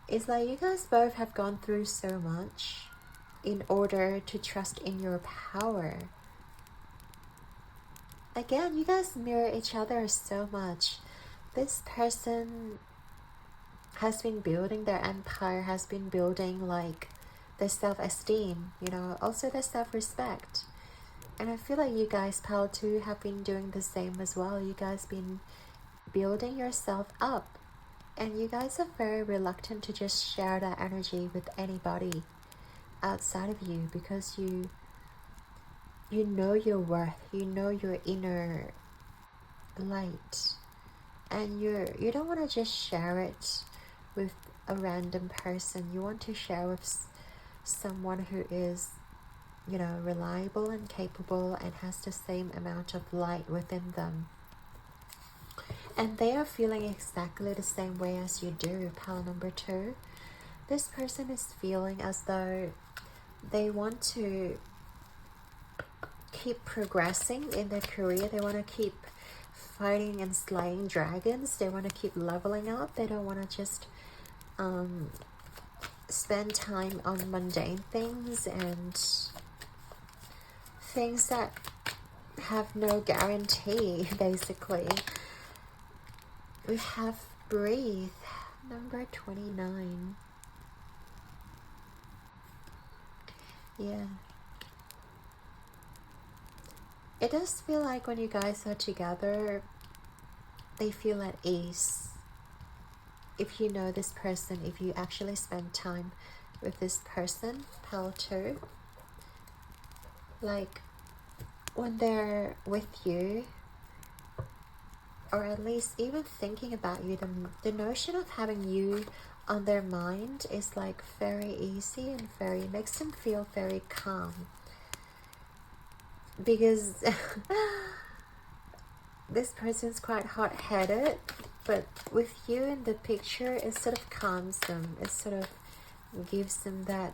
It's like you guys both have gone through so much in order to trust in your power. Again, you guys mirror each other so much. This person has been building their empire, has been building like their self-esteem, you know, also their self-respect. And I feel like you guys, pal 2, have been doing the same as well. You guys been building yourself up. And you guys are very reluctant to just share that energy with anybody outside of you, because you know your worth, you know your inner light, and you don't want to just share it with a random person. You want to share with someone who is, you know, reliable and capable and has the same amount of light within them. And they are feeling exactly the same way as you do, pile number 2. This person is feeling as though they want to keep progressing in their career. They want to keep fighting and slaying dragons. They want to keep leveling up. They don't want to just spend time on mundane things and things that have no guarantee, basically. We have breathe, number 29. Yeah. It does feel like when you guys are together, they feel at ease. If you know this person, if you actually spend time with this person, pile 2, like when they're with you, or at least even thinking about you, the notion of having you on their mind is like very easy and makes them feel very calm. Because this person's quite hot-headed, but with you in the picture, it sort of calms them. It sort of gives them that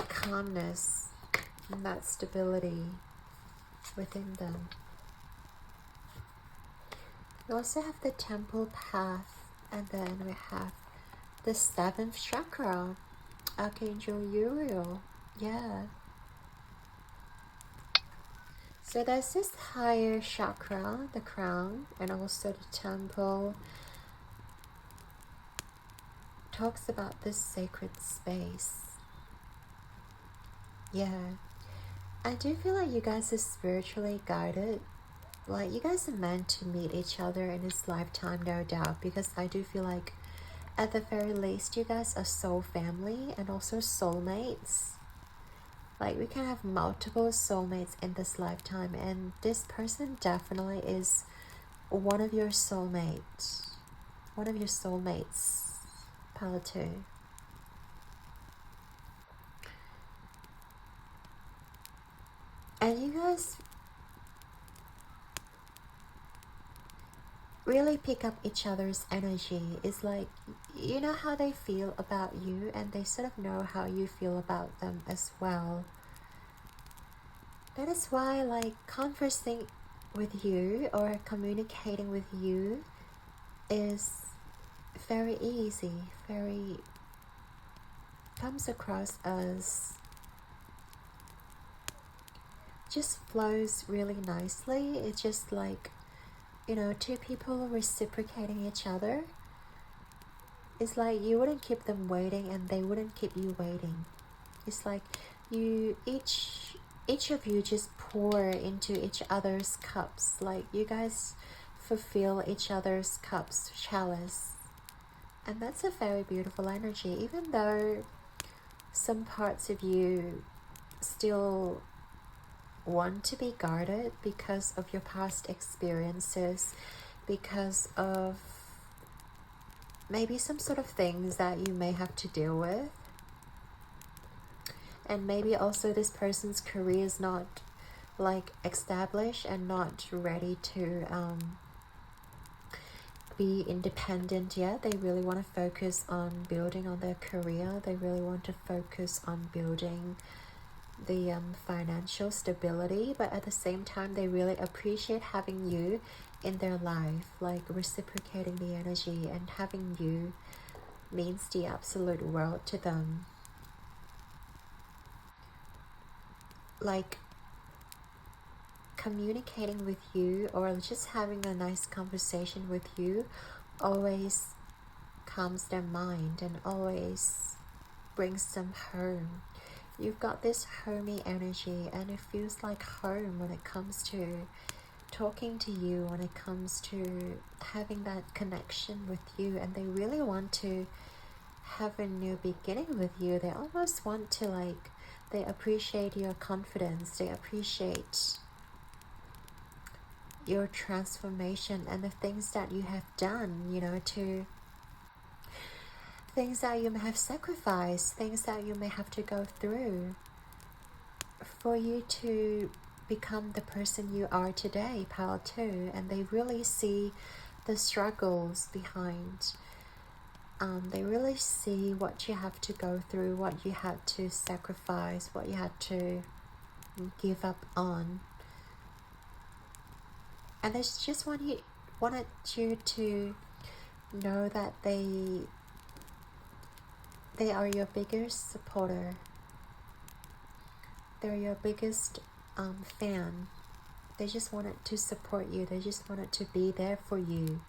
calmness and that stability within them. We also have the temple path, and then we have the 7th chakra, Archangel Uriel. Yeah. So there's this higher chakra, the crown, and also the temple. Talks about this sacred space. Yeah. I do feel like you guys are spiritually guided. Like, you guys are meant to meet each other in this lifetime, no doubt, because I do feel like at the very least you guys are soul family and also soulmates. Like, we can have multiple soulmates in this lifetime, and this person definitely is one of your soulmates. One of your soulmates, pile 2. And you guys really pick up each other's energy. It's like, you know how they feel about you, and they sort of know how you feel about them as well. That is why, like, conversing with you or communicating with you is very easy, very comes across as just flows really nicely. It's just like, you know, 2 people reciprocating each other. It's like you wouldn't keep them waiting and they wouldn't keep you waiting. It's like you each of you just pour into each other's cups. Like, you guys fulfill each other's cups, chalice. And that's a very beautiful energy, even though some parts of you still want to be guarded because of your past experiences, because of maybe some sort of things that you may have to deal with. And maybe also this person's career is not like established and not ready to be independent yet. They really want to focus on building on their career. They really want to focus on building the financial stability, but at the same time they really appreciate having you in their life, like reciprocating the energy, and having you means the absolute world to them. Like, communicating with you or just having a nice conversation with you always calms their mind and always brings them home. You've got this homey energy, and it feels like home when it comes to talking to you, when it comes to having that connection with you. And they really want to have a new beginning with you. They almost want to, like, they appreciate your confidence. They appreciate your transformation and the things that you have done, you know, to things that you may have sacrificed, things that you may have to go through for you to become the person you are today, pile 2, and they really see the struggles behind. They really see what you have to go through, what you had to sacrifice, what you had to give up on. And they just wanted you to know that they are your biggest supporter. They're your biggest fan. They just wanted to support you. They just wanted to be there for you,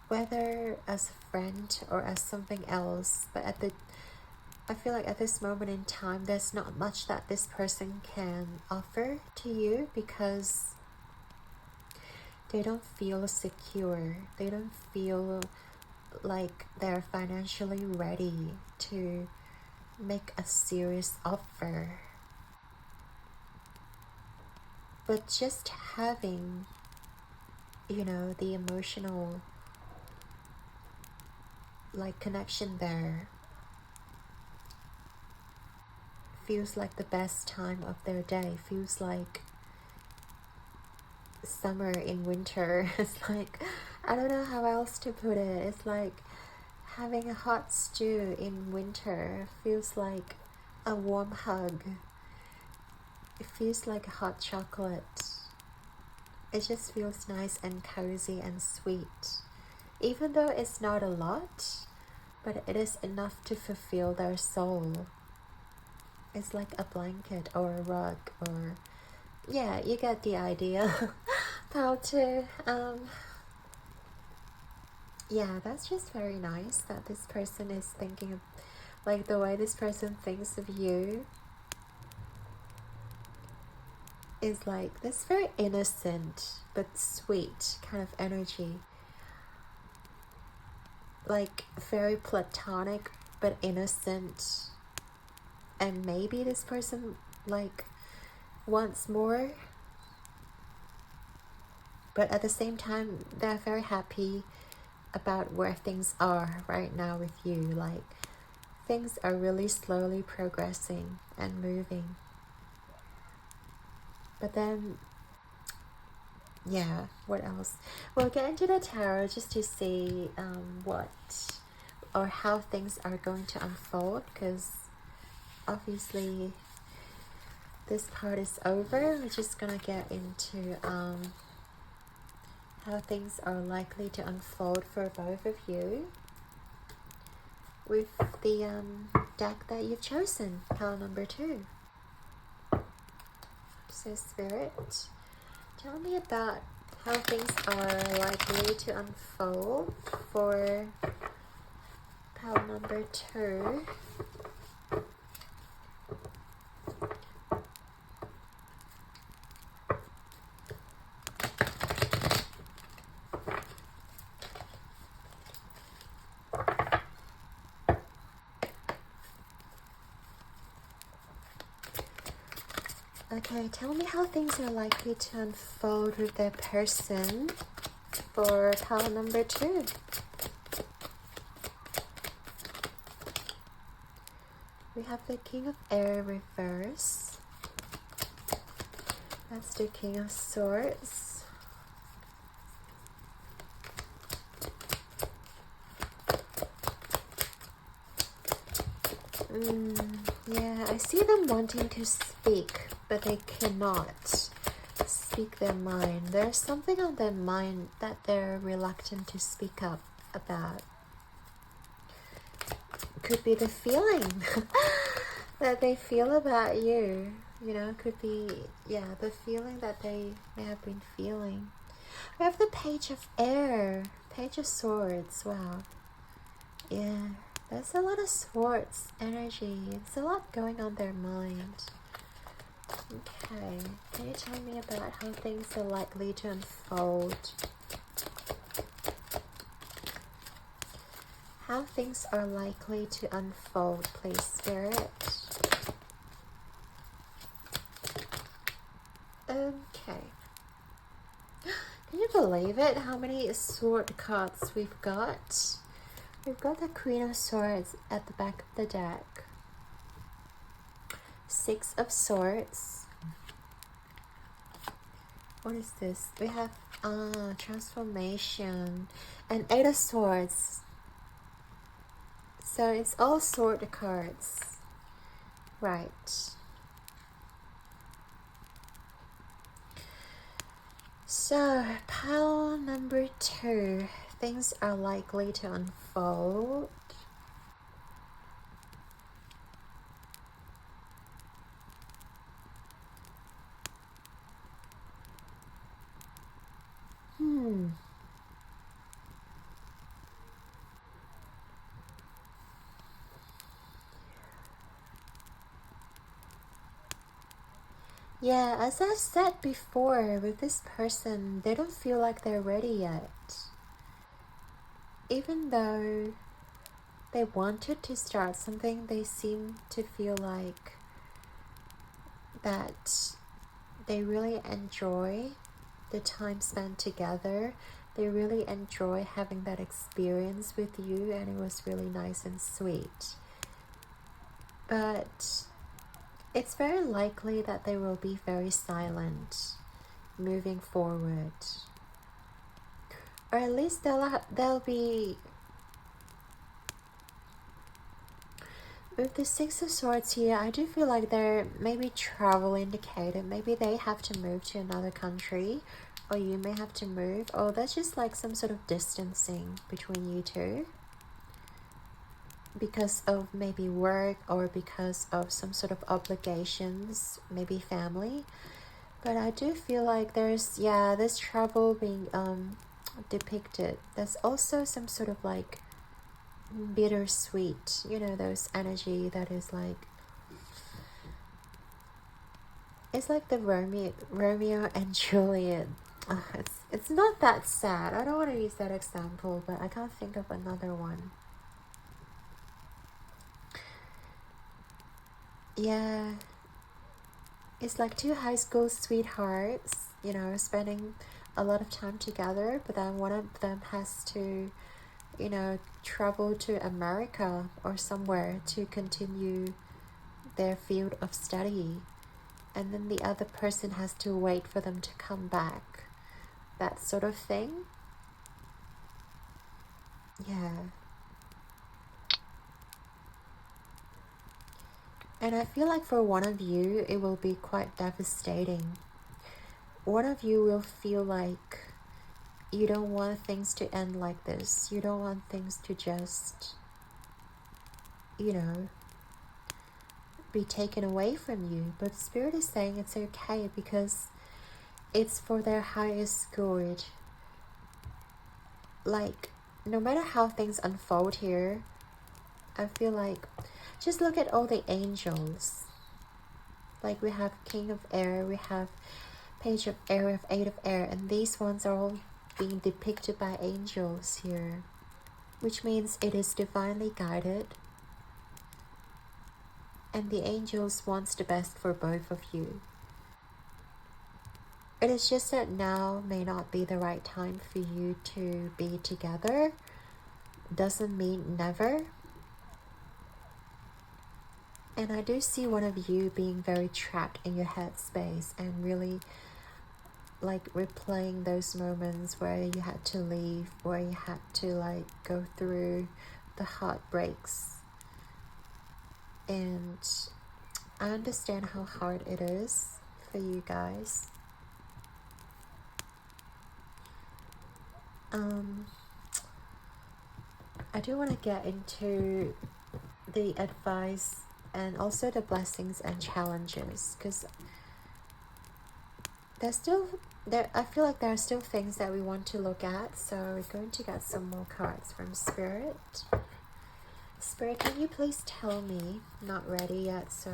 whether as a friend or as something else. But I feel like at this moment in time, there's not much that this person can offer to you, because they don't feel secure. They don't feel like they're financially ready to make a serious offer. But just having, the emotional connection there feels like the best time of their day. Feels like summer in winter. It's like, I don't know how else to put it. It's like having a hot stew in winter. Feels like a warm hug. It feels like hot chocolate. It just feels nice and cozy and sweet. Even though it's not a lot, but it is enough to fulfill their soul. It's like a blanket or a rug, or yeah, you get the idea. How to yeah, that's just very nice that this person is thinking of, like, the way this person thinks of you is like this very innocent but sweet kind of energy, like very platonic but innocent. And maybe this person wants more, but at the same time they're very happy about where things are right now with you. Like, things are really slowly progressing and moving. But then, yeah, what else? We'll get into the tarot just to see what or how things are going to unfold, because obviously this part is over. We're just gonna get into how things are likely to unfold for both of you with the deck that you've chosen, pile number 2. So Spirit, tell me about how things are likely to unfold for pile number 2. Okay, tell me how things are likely to unfold with their person for pile number 2. We have the King of Air reverse. That's the King of Swords. Yeah, I see them wanting to speak, but they cannot speak their mind. There's something on their mind that they're reluctant to speak up about. Could be the feeling that they feel about you. Could be, yeah, the feeling that they may have been feeling. We have the Page of Air, Page of Swords. Wow. Yeah, there's a lot of swords energy. There's a lot going on their mind. Okay, can you tell me about how things are likely to unfold? How things are likely to unfold, please, Spirit. Okay. Can you believe it? How many sword cards we've got? We've got the Queen of Swords at the back of the deck. 6 of Swords. What is this? We have transformation and 8 of Swords. So it's all sword cards. Right. So pile number 2. Things are likely to unfold. Yeah, as I said before, with this person, they don't feel like they're ready yet. Even though they wanted to start something, they seem to feel like that they really enjoy the time spent together. They really enjoy having that experience with you, and it was really nice and sweet. But it's very likely that they will be very silent moving forward, or at least they'll be. With the Six of Swords here, I do feel like they're maybe travel indicated. Maybe they have to move to another country, or you may have to move, or there's just like some sort of distancing between you two because of maybe work or because of some sort of obligations, maybe family. But I do feel like there's, yeah, this travel being depicted. There's also some sort of like bittersweet, you know, those energy that is like, it's like the Romeo and Juliet. It's not that sad. I don't want to use that example, but I can't think of another one. Yeah, it's like two high school sweethearts, you know, spending a lot of time together, but then one of them has to, you know, travel to America or somewhere to continue their field of study, and then the other person has to wait for them to come back. That sort of thing. Yeah. And I feel like for one of you, it will be quite devastating. One of you will feel like you don't want things to end like this. You don't want things to just, you know, be taken away from you. But Spirit is saying it's okay because it's for their highest good. Like, no matter how things unfold here, I feel like, just look at all the angels. Like we have King of Air, we have Page of Air, we have Eight of Air, and these ones are all being depicted by angels here, which means it is divinely guided, and the angels wants the best for both of you. It is just that now may not be the right time for you to be together. Doesn't mean never. And I do see one of you being very trapped in your headspace and really like replaying those moments where you had to leave, where you had to like go through the heartbreaks. And I understand how hard it is for you guys. I do want to get into the advice and also the blessings and challenges, because there's still I feel like there are still things that we want to look at. So we're going to get some more cards from Spirit. Spirit, can you please tell me, not ready yet, so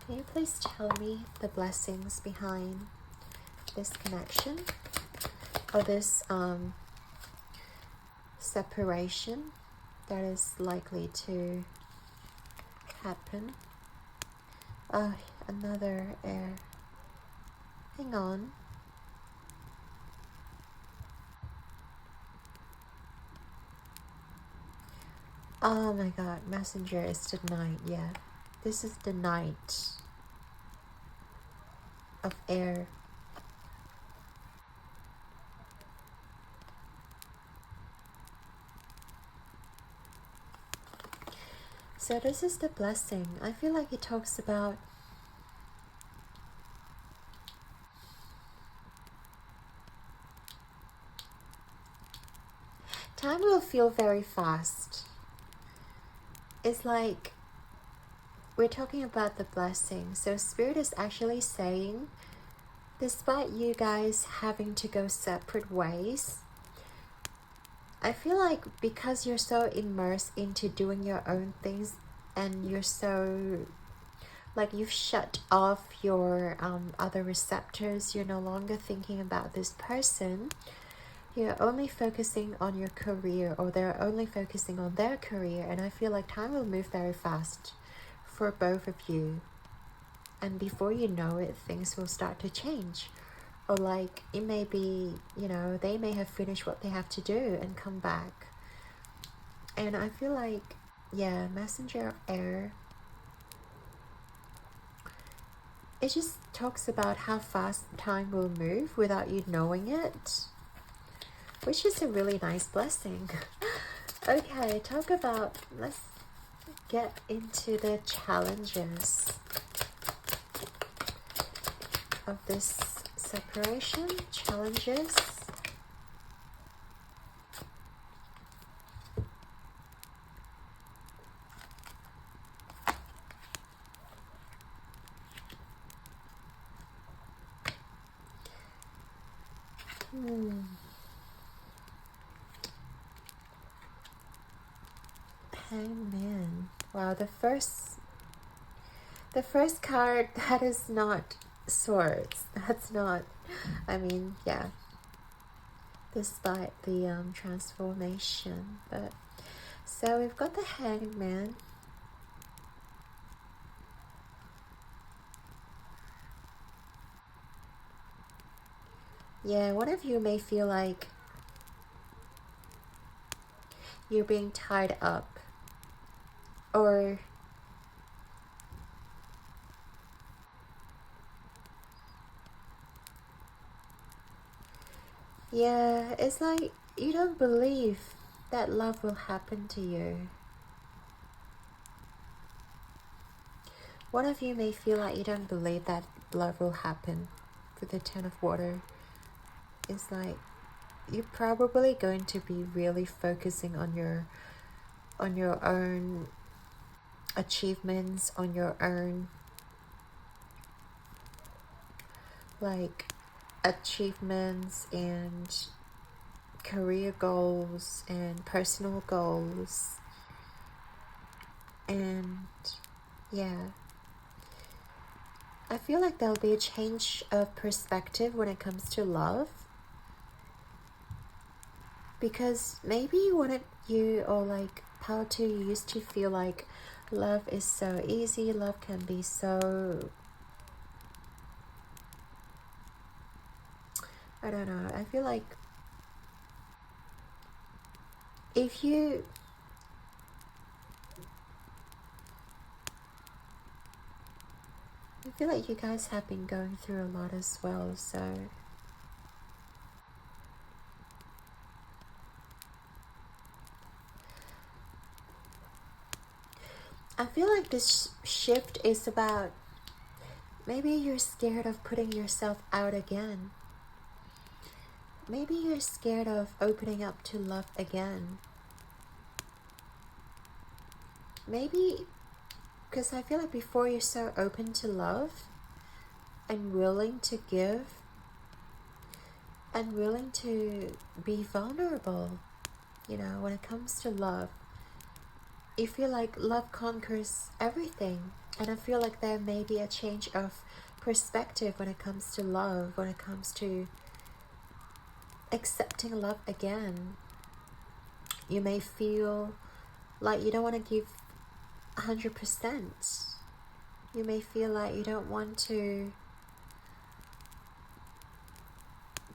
can you please tell me the blessings behind this connection, or this separation that is likely to happen? Oh, another air. Hang on. Oh my god, messenger is the night. Yeah, this is the night of air. So this is the blessing. I feel like it talks about time will feel very fast. It's like we're talking about the blessing. So Spirit is actually saying, despite you guys having to go separate ways, I feel like because you're so immersed into doing your own things and you're so like you've shut off your other receptors, you're no longer thinking about this person, you're only focusing on your career, or they're only focusing on their career. And I feel like time will move very fast for both of you, and before you know it, things will start to change. Or like it may be, you know, they may have finished what they have to do and come back. And I feel like, yeah, messenger of air, it just talks about how fast time will move without you knowing it, which is a really nice blessing. Okay, let's get into the challenges of this separation. Challenges. Hangman. Wow, the first card, that is not swords. That's not, I mean, yeah, despite the transformation. But so we've got the Hangman. Yeah, one of you may feel like you're being tied up, or yeah, it's like you don't believe that love will happen to you. One of you may feel like you don't believe that love will happen with the Ten of Water. It's like you're probably going to be really focusing on your own achievements, on your own like achievements and career goals and personal goals. And yeah, I feel like there'll be a change of perspective when it comes to love, because maybe one of you, or like Power 2, you used to feel like love is so easy, love can be so, I don't know, I feel like if you I feel like you guys have been going through a lot as well, so I feel like this shift is about, maybe you're scared of putting yourself out again. Maybe you're scared of opening up to love again. Maybe, because I feel like before you're so open to love and willing to give and willing to be vulnerable, you know, when it comes to love, you feel like love conquers everything. And I feel like there may be a change of perspective when it comes to love, when it comes to accepting love again. You may feel like you don't want to give 100%. You may feel like you don't want to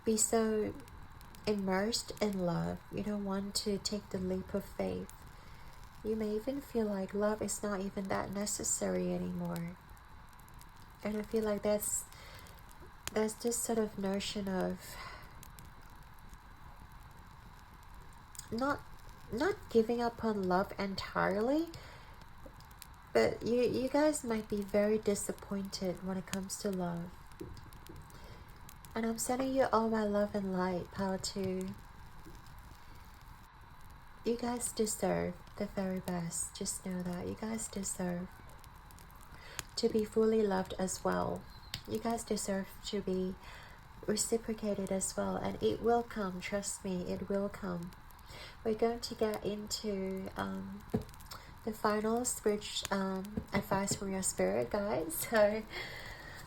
be so immersed in love. You don't want to take the leap of faith. You may even feel like love is not even that necessary anymore. And I feel like there's this sort of notion of not giving up on love entirely, But you guys might be very disappointed when it comes to love. And I'm sending you all my love and light, Power 2. You guys deserve the very best. Just know that. You guys deserve to be fully loved as well. You guys deserve to be reciprocated as well. And it will come. Trust me, it will come. We're going to get into the final spiritual advice from your spirit, guys. So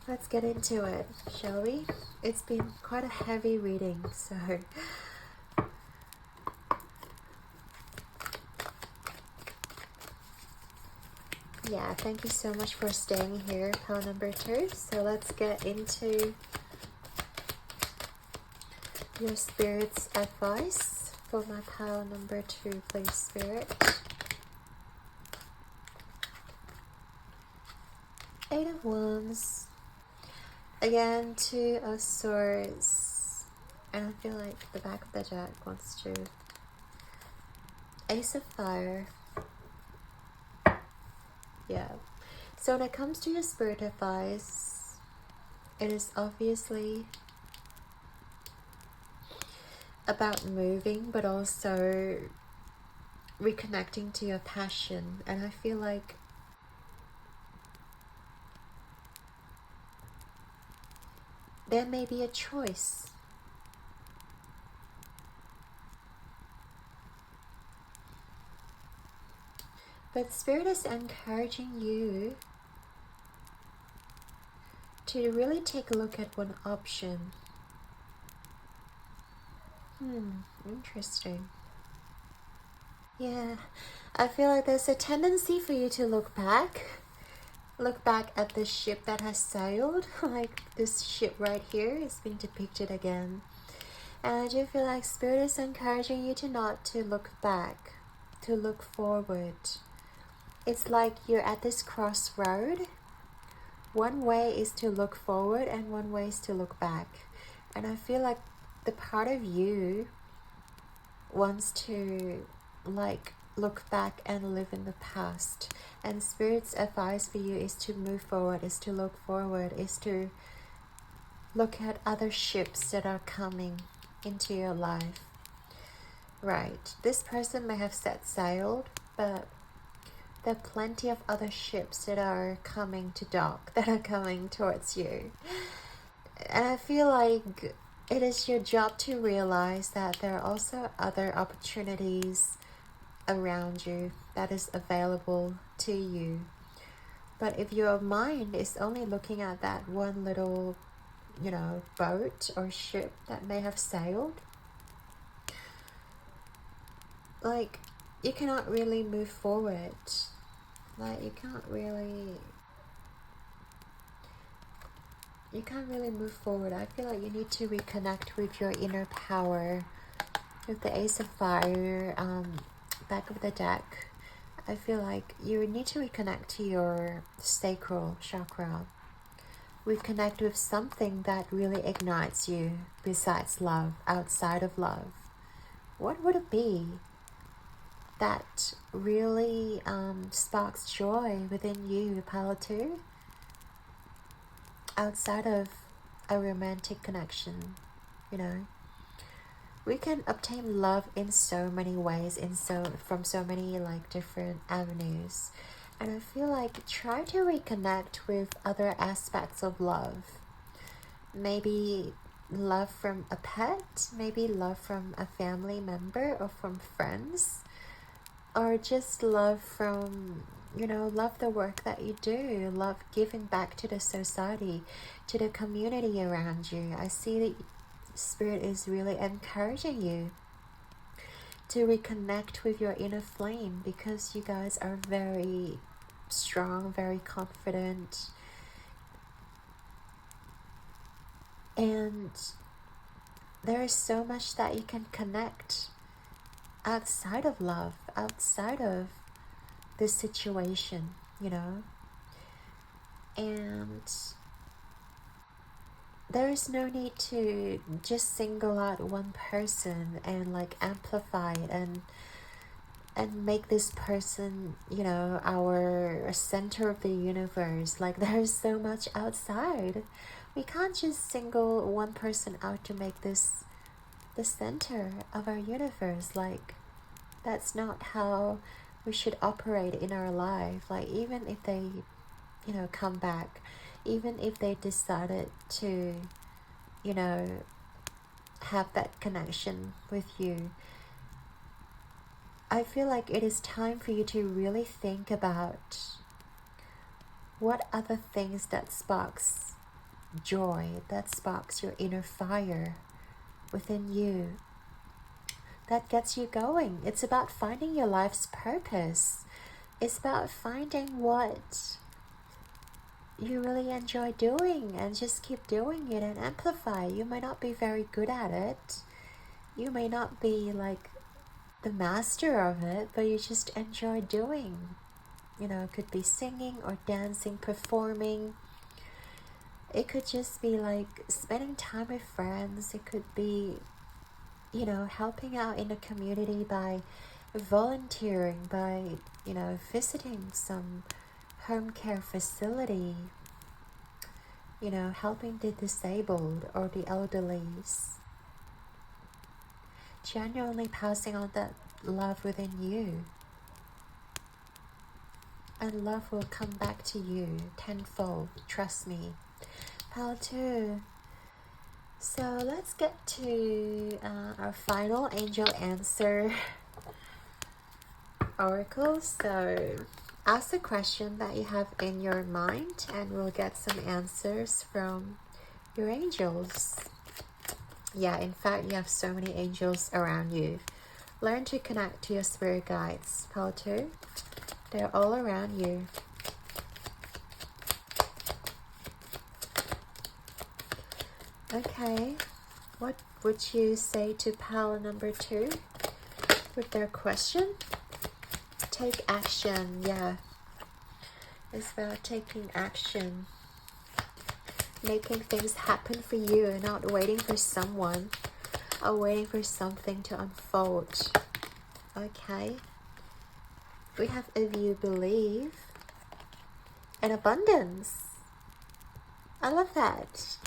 let's get into it, shall we? It's been quite a heavy reading, so yeah, thank you so much for staying here, pile number 2. So let's get into your spirit's advice for my pile number 2, please, spirit. 8 of Wands. Again, 2 of Swords. And I feel like the back of the deck wants to. Ace of Fire. Yeah. So when it comes to your spirit advice, it is obviously about moving, but also reconnecting to your passion. And I feel like there may be a choice. But Spirit is encouraging you to really take a look at one option. Interesting. Yeah, I feel like there's a tendency for you to look back at the ship that has sailed. Like this ship right here is being depicted again. And I do feel like Spirit is encouraging you to not to look back, to look forward. It's like you're at this crossroad. One way is to look forward and one way is to look back. And I feel like the part of you wants to like look back and live in the past. And Spirit's advice for you is to move forward, is to look forward, is to look at other ships that are coming into your life. Right, this person may have set sailed, but there are plenty of other ships that are coming to dock, that are coming towards you. And I feel like it is your job to realize that there are also other opportunities around you that is available to you. But if your mind is only looking at that one little, boat or ship that may have sailed, like, you cannot really move forward. Like, you can't really move forward. I feel like you need to reconnect with your inner power. With the Ace of Fire, back of the deck, I feel like you need to reconnect to your sacral chakra. Reconnect with something that really ignites you besides love, outside of love. What would it be that really sparks joy within you, Pile 2? Outside of a romantic connection, we can obtain love in so many ways, from so many different avenues. And I feel like try to reconnect with other aspects of love. Maybe love from a pet, maybe love from a family member or from friends, or just love from, love the work that you do, love giving back to the society, to the community around you. I see that Spirit is really encouraging you to reconnect with your inner flame, because you guys are very strong, very confident, and there is so much that you can connect outside of love, outside of this situation, and there is no need to just single out one person and amplify it and make this person, you know, our center of the universe. Like, there's so much outside. We can't just single one person out to make this the center of our universe. Like, that's not how we should operate in our life. Like, even if they, you know, come back, even if they decided to, you know, have that connection with you, I feel like it is time for you to really think about what are the things that sparks joy, that sparks your inner fire within you, that gets you going. It's about finding your life's purpose. It's about finding what you really enjoy doing and just keep doing it and amplify. You may not be very good at it. You may not be like the master of it, but you just enjoy doing. You know, it could be singing or dancing, performing. It could just be like spending time with friends. It could be, you know, helping out in the community by volunteering, by, you know, visiting some home care facility, you know, helping the disabled or the elderlies. Genuinely passing on that love within you. And love will come back to you tenfold, trust me. Pile 2. So let's get to our final angel answer oracle. So ask the question that you have in your mind and we'll get some answers from your angels. Yeah, in fact, you have so many angels around you. Learn to connect to your spirit guides. Pile 2. They're all around you. Okay, what would you say to pile number 2 with their question? Take action. Yeah, it's about taking action, making things happen for you and not waiting for someone or waiting for something to unfold. Okay, we have if you believe and abundance. I love that.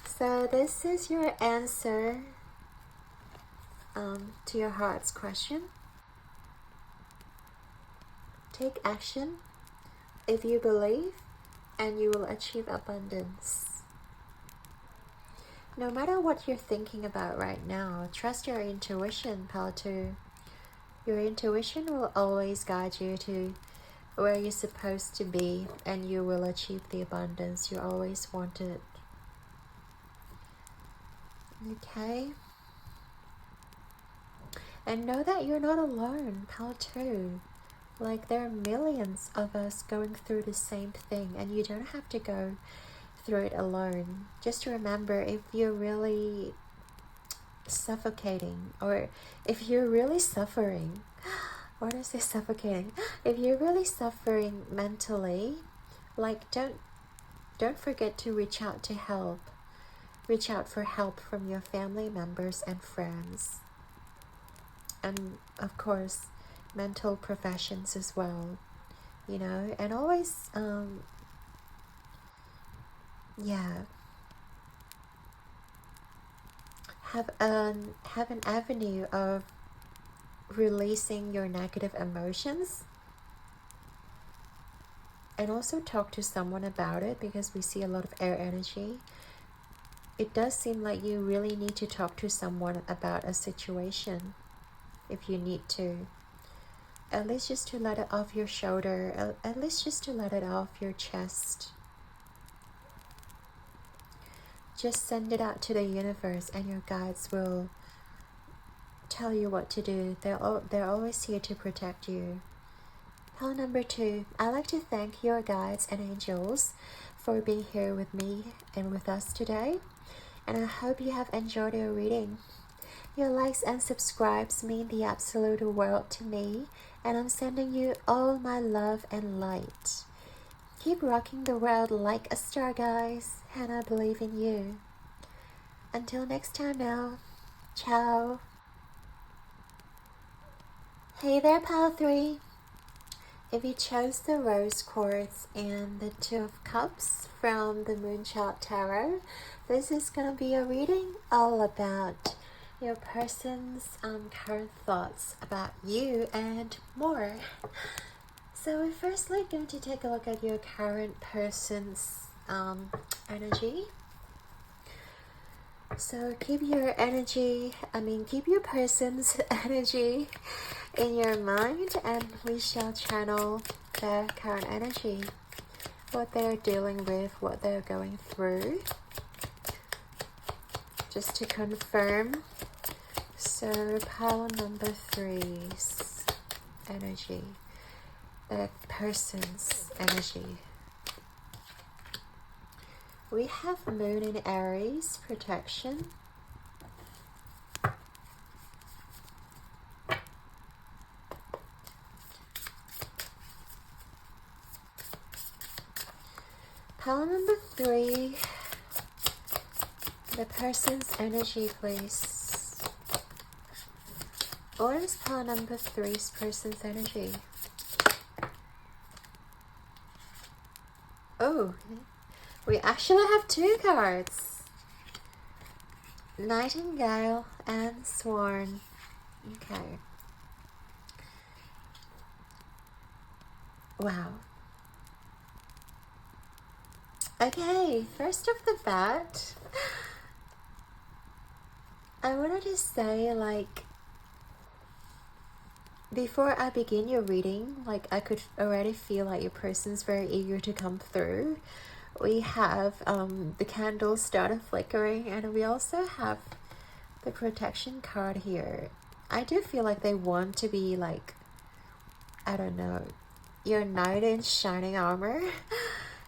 So this is your answer to your heart's question. Take action if you believe, and you will achieve abundance. No matter what you're thinking about right now, trust your intuition, pal 2. Your intuition will always guide you to where you're supposed to be, and you will achieve the abundance you always wanted. Okay? And know that you're not alone, pal 2. Like, there are millions of us going through the same thing, and you don't have to go through it alone. Just remember, if you're really suffocating, or if you're really suffering, what is this suffocating? If you're really suffering mentally, like, don't forget to reach out to help. Reach out for help from your family members and friends. And of course, mental professions as well, you know, and always have an avenue of releasing your negative emotions, and also talk to someone about it, because we see a lot of air energy. It does seem like you really need to talk to someone about a situation, if you need to. At least just to let it off your shoulder, at least just to let it off your chest. Just send it out to the universe, and your guides will tell you what to do. They're always here to protect you. Pile number 2, I'd like to thank your guides and angels for being here with me and with us today. And I hope you have enjoyed your reading. Your likes and subscribes mean the absolute world to me, and I'm sending you all my love and light. Keep rocking the world like a star, guys, and I believe in you. Until next time now, ciao. Hey there, Pile 3. If you chose the Rose Quartz and the Two of Cups from the Moonchild Tarot, this is going to be a reading all about your person's current thoughts about you and more. So we're firstly going to take a look at your current person's energy. So keep your person's energy in your mind, and we shall channel their current energy, what they're dealing with, what they're going through, just to confirm. So pile number 3's energy, that person's energy. We have Moon in Aries, protection. Pile number 3, the person's energy, please. What is pile number 3's person's energy? Oh, we actually have 2 cards. Nightingale and Swan. Okay. Wow. Okay, first off the bat, I wanted to say, like, before I begin your reading, like, I could already feel like your person's very eager to come through. We have the candles started flickering, and we also have the protection card here. I do feel like they want to be, like, I don't know, your knight in shining armor.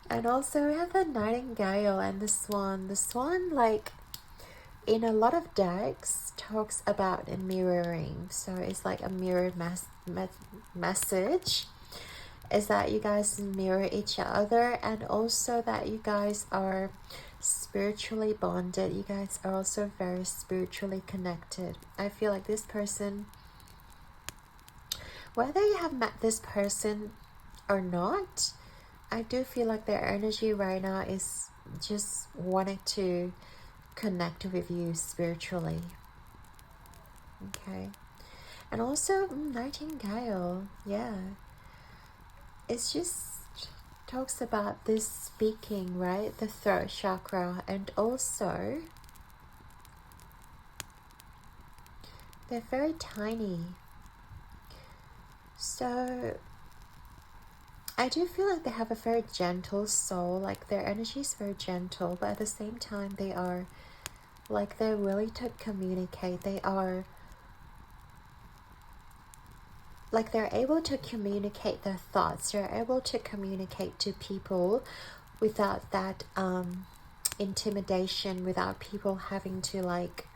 And also we have the Nightingale and the Swan. The Swan, like, in a lot of decks, talks about a mirroring. So it's like a mirrored message. Is that you guys mirror each other, and also that you guys are spiritually bonded. You guys are also very spiritually connected. I feel like this person, whether you have met this person or not, I do feel like their energy right now is just wanting to connect with you spiritually. Okay. And also Nightingale, yeah. It's just talks about this speaking, right? The throat chakra, and also they're very tiny. So I do feel like they have a very gentle soul, like their energy is very gentle, but at the same time they are, like, they're willing to communicate. They are, like, they're able to communicate their thoughts. They're able to communicate to people without that intimidation, without people having to, like,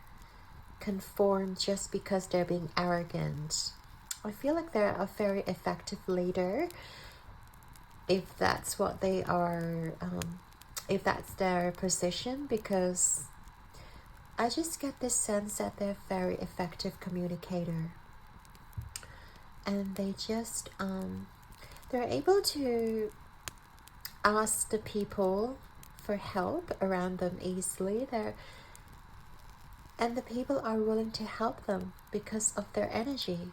conform just because they're being arrogant. I feel like they're a very effective leader, if that's what they are, if that's their position, because I just get this sense that they're a very effective communicator. And they just, they're able to ask the people for help around them easily. And the people are willing to help them because of their energy.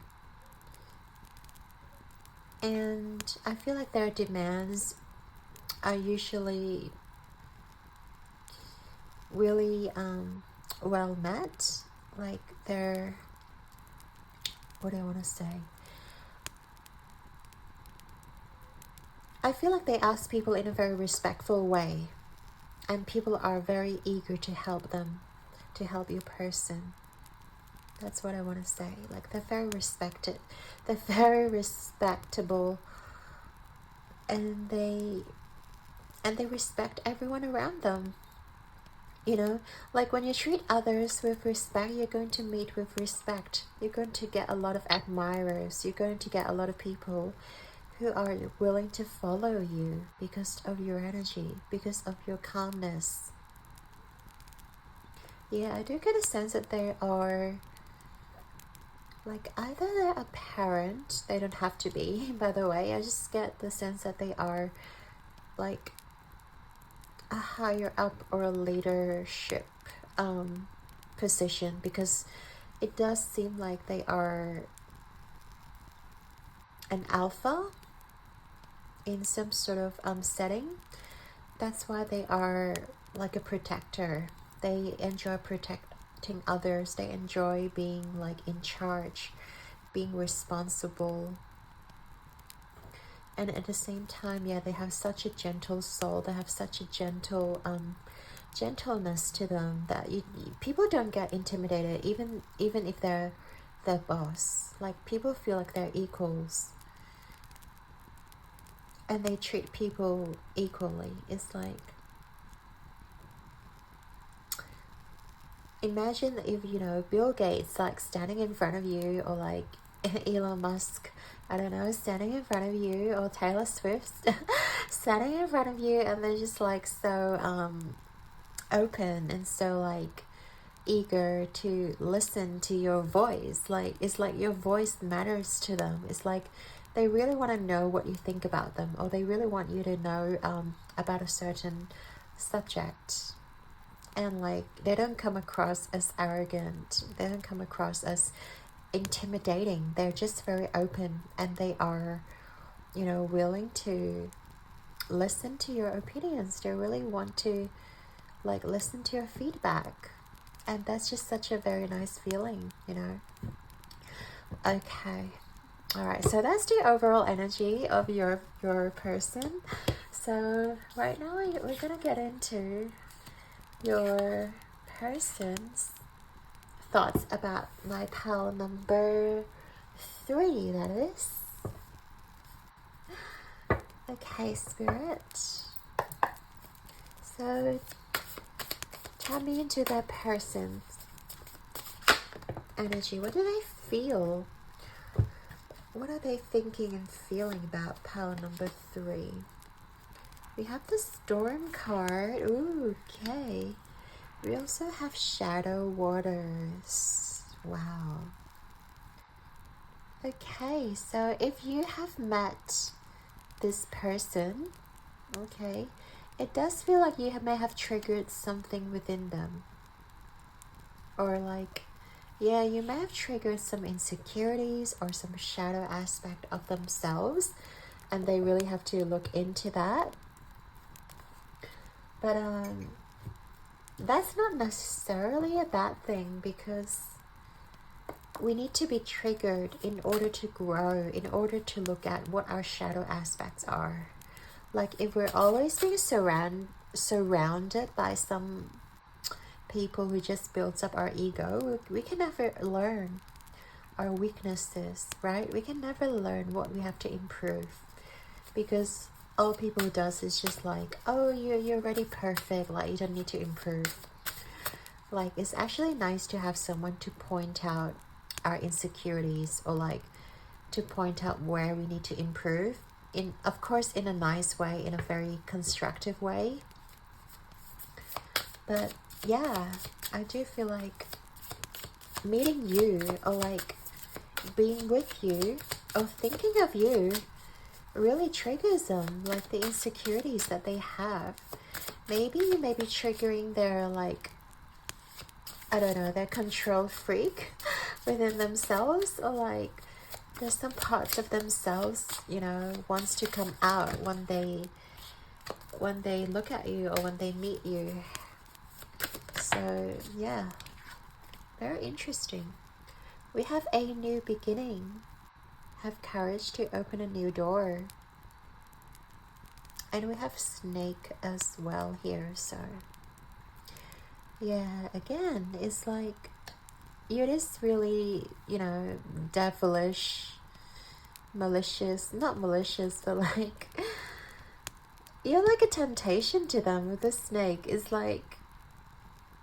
And I feel like their demands are usually really well met. Like, they're, what do I want to say? I feel like they ask people in a very respectful way, and people are very eager to help them, to help your person. That's what I want to say. Like, they're very respected, they're very respectable, and they respect everyone around them. You know, like, when you treat others with respect, you're going to meet with respect. You're going to get a lot of admirers. You're going to get a lot of people who are willing to follow you because of your energy, because of your calmness. Yeah, I do get a sense that they are Like either they're a parent, they don't have to be, by the way. I just get the sense that they are like a higher up or a leadership position, because it does seem like they are an alpha in some sort of setting. That's why they are like a protector. They enjoy protecting others. They enjoy being like in charge, being responsible. And at the same time, yeah, they have such a gentle soul. They have such a gentle gentleness to them that people don't get intimidated, even if they're their boss. Like, people feel like they're equals, and they treat people equally. It's like, imagine if, you know, Bill Gates like standing in front of you, or like Elon Musk, I don't know, standing in front of you, or Taylor Swift standing in front of you, and they're just like so open and so like eager to listen to your voice. Like, it's like your voice matters to them. It's like they really want to know what you think about them, or they really want you to know about a certain subject. And like, they don't come across as arrogant, they don't come across as intimidating. They're just very open, and they are, you know, willing to listen to your opinions. They really want to like listen to your feedback, and that's just such a very nice feeling, you know. Okay, all right, so that's the overall energy of your person. So right now we're gonna get into your person's thoughts about my pile number 3, that is. Okay, Spirit, so tap me into that person's energy. What do they feel? What are they thinking and feeling about pile number 3? We have the Storm card. Ooh, okay. We also have Shadow Waters. Wow. Okay, so if you have met this person, okay, it does feel like you may have triggered something within them. Or like, yeah, you may have triggered some insecurities or some shadow aspect of themselves, and they really have to look into that. But that's not necessarily a bad thing, because we need to be triggered in order to grow, in order to look at what our shadow aspects are. Like, if we're always being surrounded by some people who just builds up our ego, we can never learn our weaknesses, right? We can never learn what we have to improve, because all people does is just like, oh, you're already perfect, like you don't need to improve. Like, it's actually nice to have someone to point out our insecurities, or like to point out where we need to improve, in, of course, in a nice way, in a very constructive way. But yeah, I do feel like meeting you, or like being with you, or thinking of you, really triggers them, like the insecurities that they have. Maybe you may be triggering their, like, I don't know, their control freak within themselves, or like there's some parts of themselves, you know, wants to come out when they look at you, or when they meet you. So yeah, very interesting. We have a new beginning. Have courage to open a new door. And we have snake as well here. So yeah, again, it's like you're just really, you know, devilish, malicious, not malicious, but like you're like a temptation to them. With the snake is like,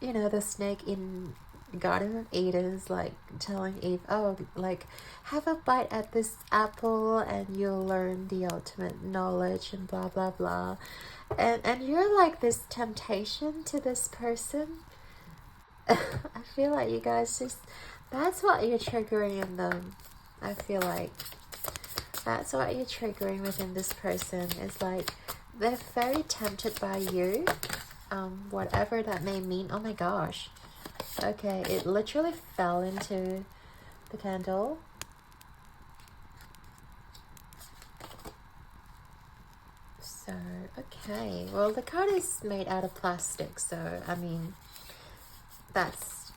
you know, the snake in Garden of Eden is like telling Eve, oh, like, have a bite at this apple and you'll learn the ultimate knowledge, and blah blah blah. And you're like this temptation to this person. I feel like you guys just That's what you're triggering in them. I feel like that's what you're triggering within this person. Is like they're very tempted by you, whatever that may mean. Oh my gosh. Okay, it literally fell into the candle. So, okay. Well, the card is made out of plastic, so, I mean, that's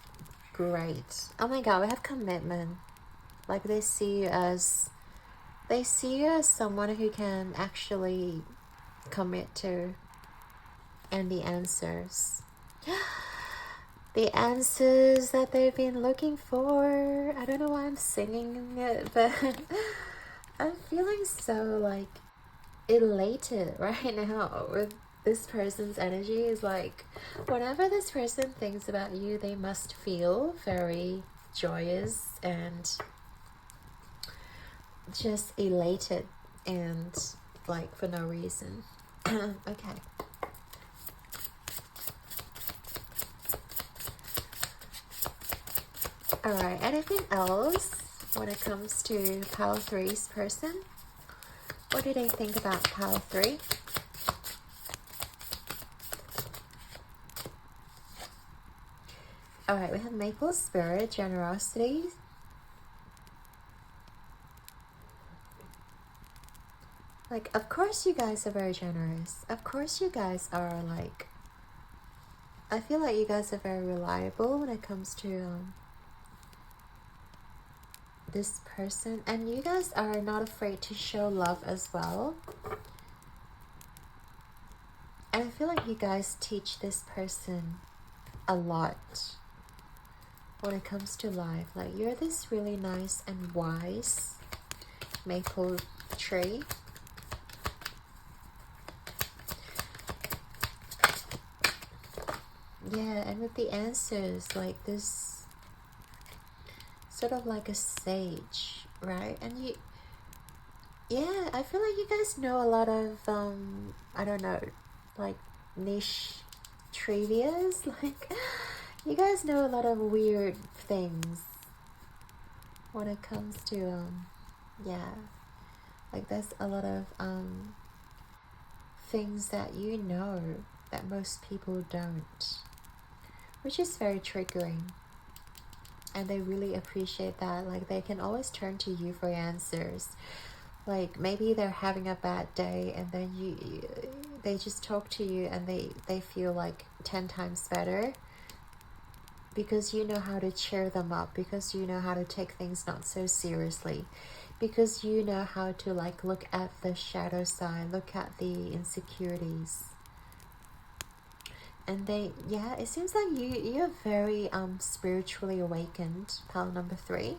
great. Oh my god, we have commitment. Like, they see you as someone who can actually commit to. And the answers. The answers that they've been looking for. I don't know why I'm singing it, but I'm feeling so, like, elated right now with this person's energy. Is like, whenever this person thinks about you, they must feel very joyous and just elated, and like for no reason. Okay. Alright, anything else when it comes to Pile 3's person? What do they think about Pile 3? Alright, we have Maple Spirit, Generosity. Like, of course you guys are very generous. Of course you guys are, like... I feel like you guys are very reliable when it comes to this person. And you guys are not afraid to show love as well. And I feel like you guys teach this person a lot when it comes to life. Like, you're this really nice and wise maple tree. Yeah, and with the answers, like this, sort of like a sage, right? And you, yeah, I feel like you guys know a lot of, I don't know, like niche trivias. Like, you guys know a lot of weird things when it comes to, yeah, like there's a lot of, things that you know that most people don't, which is very triggering. And they really appreciate that. Like, they can always turn to you for answers. Like, maybe they're having a bad day, and then they just talk to you, and they feel like 10 times better, because you know how to cheer them up, because you know how to take things not so seriously, because you know how to, like, look at the shadow side, look at the insecurities. And yeah, it seems like you're very spiritually awakened, pile number 3.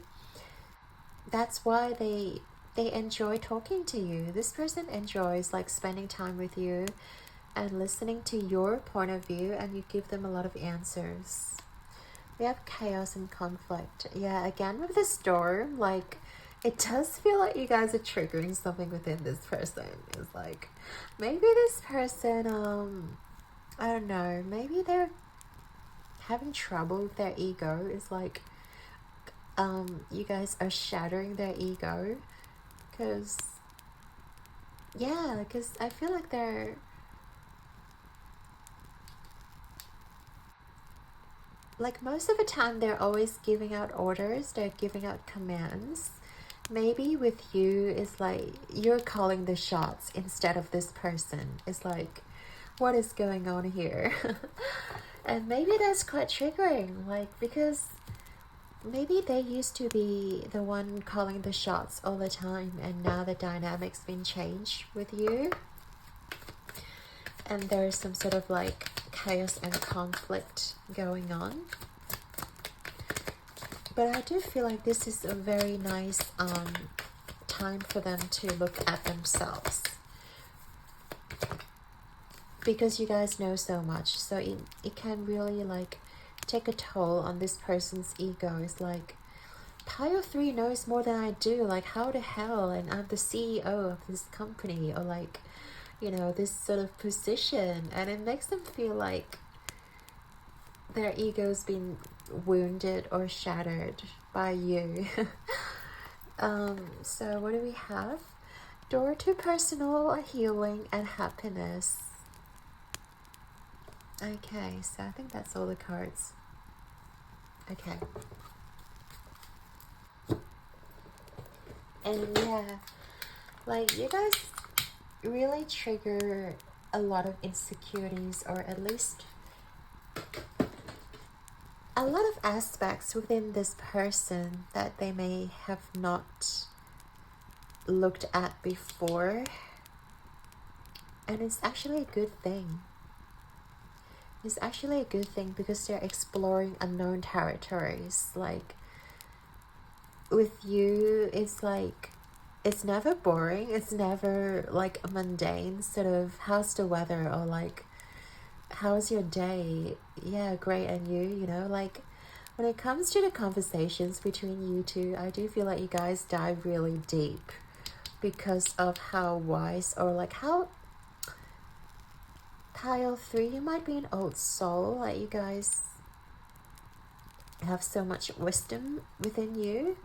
That's why they enjoy talking to you. This person enjoys, like, spending time with you and listening to your point of view, and you give them a lot of answers. We have chaos and conflict. Yeah, again with the storm, like, it does feel like you guys are triggering something within this person. It's like, maybe this person, I don't know, maybe they're having trouble with their ego. It's like, you guys are shattering their ego. Because, yeah, because I feel like they're, like, most of the time they're always giving out orders, they're giving out commands. Maybe with you, it's like you're calling the shots instead of this person. It's like, what is going on here? And maybe that's quite triggering, like, because maybe they used to be the one calling the shots all the time, and now the dynamic's been changed with you, and there's some sort of, like, chaos and conflict going on. But I do feel like this is a very nice time for them to look at themselves, because you guys know so much, so it can really, like, take a toll on this person's ego. It's like, pile 3 knows more than I do, like, how the hell, and I'm the CEO of this company, or, like, you know, this sort of position. And it makes them feel like their ego's been wounded or shattered by you. So what do we have? Door to personal healing and happiness. Okay, so I think that's all the cards. Okay. And yeah, like you guys really trigger a lot of insecurities, or at least a lot of aspects within this person that they may have not looked at before. And it's actually a good thing. It's actually a good thing because they're exploring unknown territories. Like with you, it's like it's never boring. It's never like a mundane sort of how's the weather, or like how's your day? Yeah, great. And you know, like when it comes to the conversations between you two, I do feel like you guys dive really deep because of how wise, or like how pile 3, you might be an old soul. Like you guys have so much wisdom within you.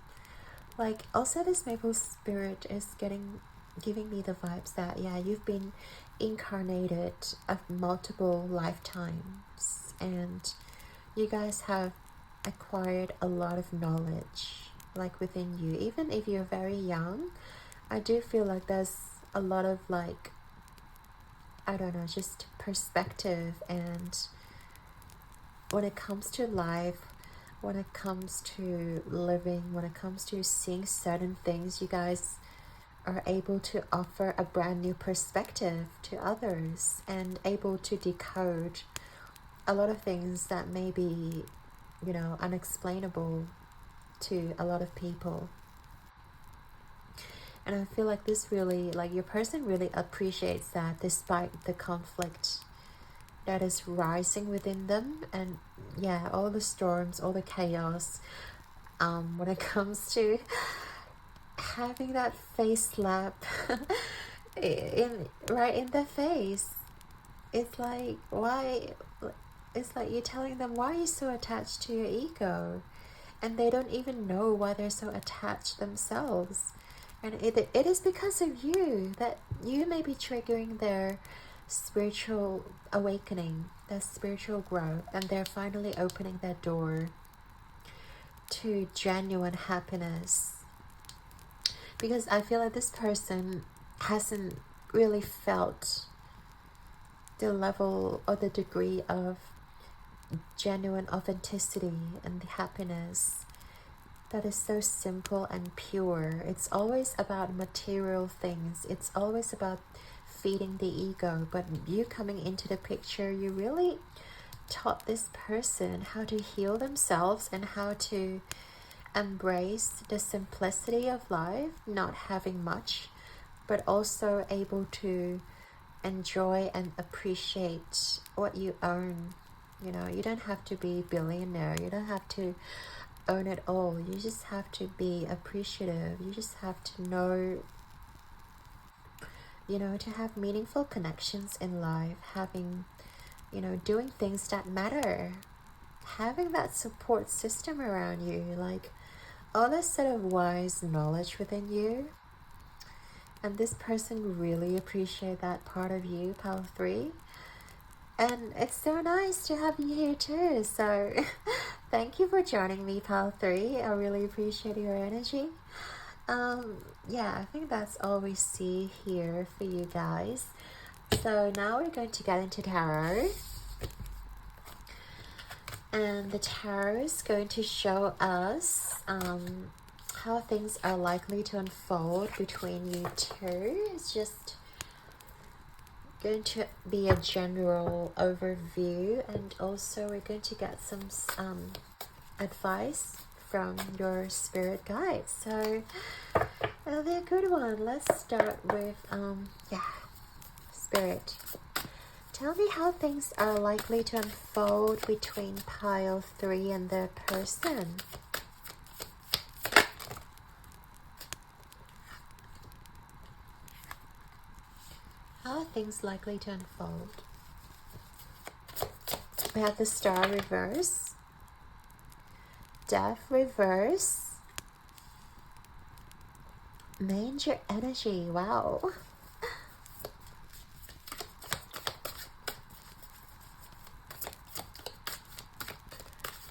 Like also this maple spirit is giving me the vibes that yeah, you've been incarnated of multiple lifetimes, and you guys have acquired a lot of knowledge like within you. Even if you're very young, I do feel like there's a lot of like, I don't know, just perspective. And when it comes to life, when it comes to living, when it comes to seeing certain things, you guys are able to offer a brand new perspective to others, and able to decode a lot of things that may be, you know, unexplainable to a lot of people. And I feel like this really, like your person really appreciates that despite the conflict that is rising within them. And yeah, all the storms, all the chaos, when it comes to having that face slap right in the face. It's like, why? It's like you're telling them, why are you so attached to your ego? And they don't even know why they're so attached themselves. And it is because of you that you may be triggering their spiritual awakening, their spiritual growth, and they're finally opening their door to genuine happiness. Because I feel like this person hasn't really felt the level or the degree of genuine authenticity and the happiness that is so simple and pure. It's always about material things. It's always about feeding the ego. But you coming into the picture, you really taught this person how to heal themselves and how to embrace the simplicity of life, not having much, but also able to enjoy and appreciate what you own. You know, you don't have to be a billionaire. You don't have to own it all. You just have to be appreciative. You just have to know, you know, to have meaningful connections in life, having, you know, doing things that matter, having that support system around you, like all this sort of wise knowledge within you. And this person really appreciate that part of you, Pile 3. And it's so nice to have you here too. So thank you for joining me, Pile 3. I really appreciate your energy. Yeah, I think that's all we see here for you guys. So now we're going to get into tarot. And the tarot is going to show us how things are likely to unfold between you two. It's just going to be a general overview, and also we're going to get some advice from your spirit guides. So they're a good one. Let's start with spirit. Tell me how things are likely to unfold between Pile 3 and their person. How are things likely to unfold? We have the Star reverse. Death reverse. Major energy. Wow.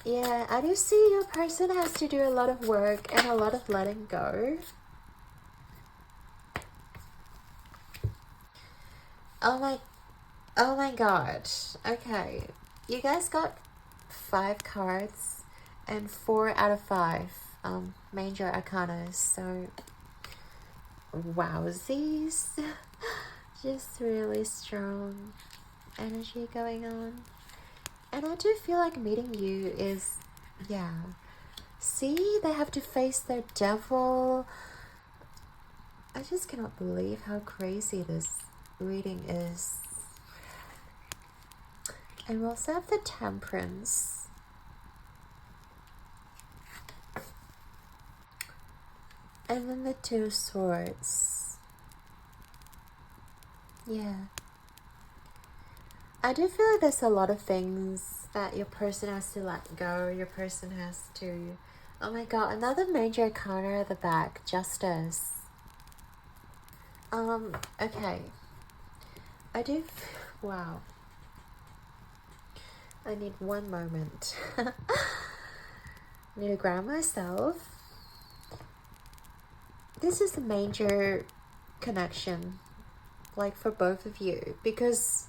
Yeah, I do see your person has to do a lot of work and a lot of letting go. Oh my god. Okay. You guys got 5 cards and 4 out of 5 major arcana. So wowsies. Just really strong energy going on. And I do feel like meeting you is, yeah. See, they have to face their devil. I just cannot believe how crazy this reading is. And we also have the Temperance. And then the 2 of Swords. Yeah. I do feel like there's a lot of things that your person has to let go. Your person has to... Oh my god, another major arcana at the back. Justice. Okay. I do... Wow. I need one moment. I need to ground myself. This is a major connection, like for both of you, because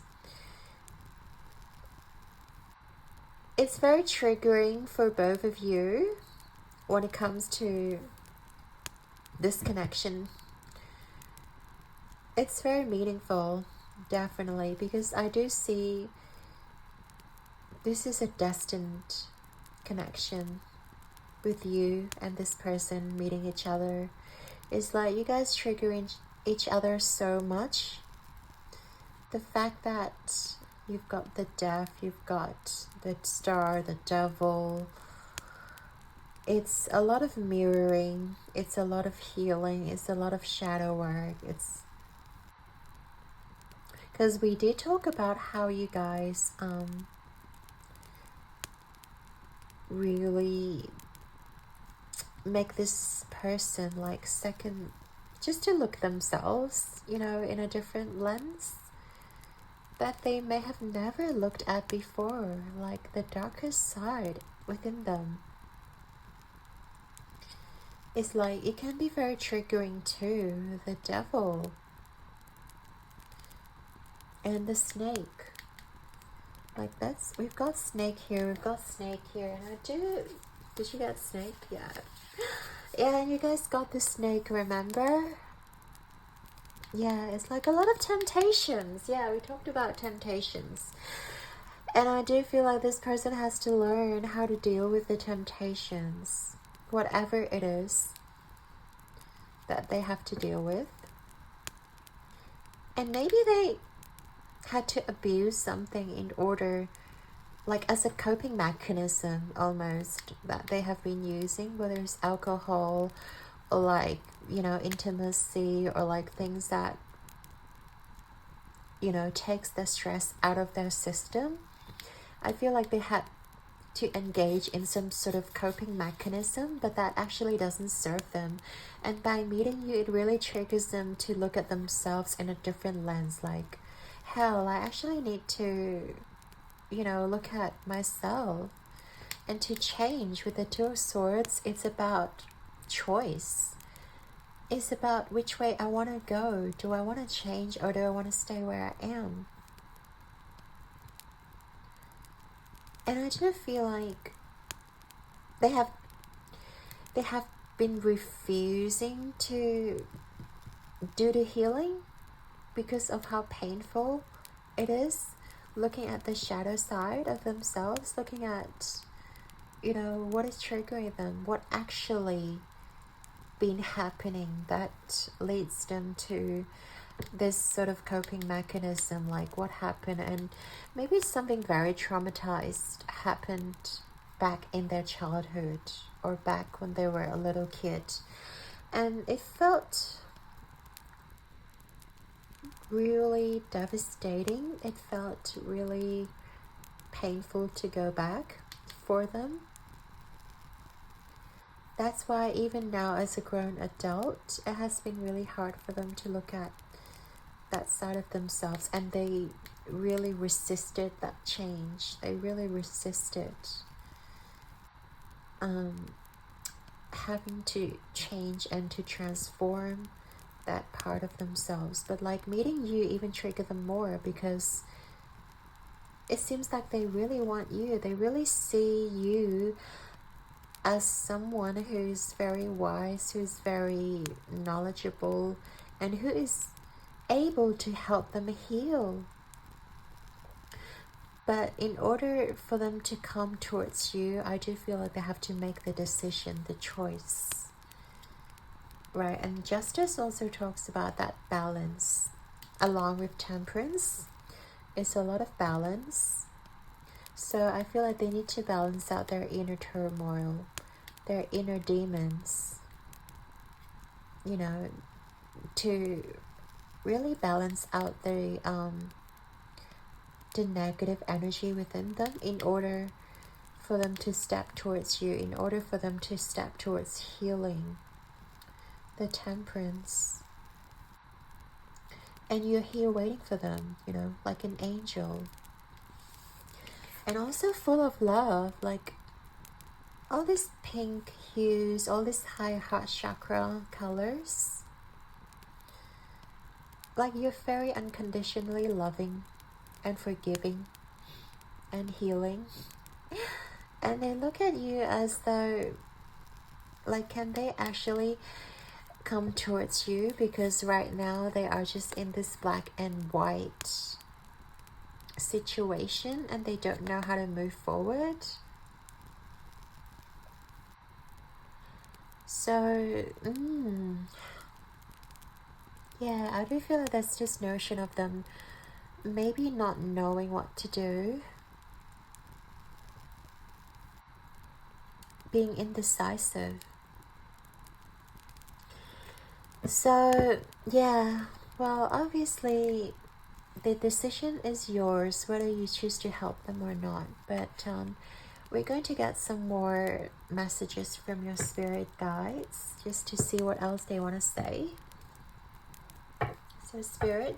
it's very triggering for both of you when it comes to this connection. It's very meaningful, definitely, because I do see this is a destined connection with you and this person meeting each other. It's like you guys triggering each other so much. The fact that you've got the Death, you've got the Star, the Devil. It's a lot of mirroring. It's a lot of healing. It's a lot of shadow work. It's because we did talk about how you guys really make this person like second, just to look themselves, you know, in a different lens that they may have never looked at before, like the darkest side within them. It's like it can be very triggering too. The Devil and the Snake. Like that's, we've got Snake here, we've got Snake here, and did you get Snake? Yeah. Yeah, and you guys got the Snake, remember? Yeah, it's like a lot of temptations. Yeah, we talked about temptations. And I do feel like this person has to learn how to deal with the temptations, whatever it is that they have to deal with. And maybe they had to abuse something in order, like as a coping mechanism almost, that they have been using, whether it's alcohol or like, you know, intimacy, or like things that, you know, takes the stress out of their system. I feel like they had to engage in some sort of coping mechanism, but that actually doesn't serve them. And by meeting you, it really triggers them to look at themselves in a different lens, like, hell, I actually need to, you know, look at myself and to change. With the 2 of Swords, it's about choice. It's about which way I want to go. Do I want to change, or do I want to stay where I am? And I do feel like they have been refusing to do the healing because of how painful it is, looking at the shadow side of themselves, looking at, you know, what is triggering them, what actually been happening that leads them to this sort of coping mechanism, like what happened. And maybe something very traumatized happened back in their childhood, or back when they were a little kid, and it felt really devastating. It felt really painful to go back for them. That's why even now as a grown adult, it has been really hard for them to look at that side of themselves, and they really resisted that change. They really resisted having to change and to transform that part of themselves. But like meeting you even triggered them more, because it seems like they really want you. They really see you as someone who's very wise, who's very knowledgeable, and who is able to help them heal. But in order for them to come towards you, I do feel like they have to make the decision, the choice. Right? And justice also talks about that balance. Along with temperance, it's a lot of balance. So I feel like they need to balance out their inner turmoil, their inner demons, you know, to really balance out the negative energy within them, in order for them to step towards you, in order for them to step towards healing, the temperance. And you're here waiting for them, you know, like an angel. And also full of love, like all these pink hues, all these high heart chakra colors. Like you're very unconditionally loving and forgiving and healing. And they look at you as though, like, can they actually come towards you? Because right now they are just in this black and white situation, and they don't know how to move forward. So, yeah, I do feel like there's this notion of them maybe not knowing what to do, being indecisive. So, yeah, well, obviously, the decision is yours, whether you choose to help them or not. But we're going to get some more messages from your spirit guides, just to see what else they want to say. So, Spirit,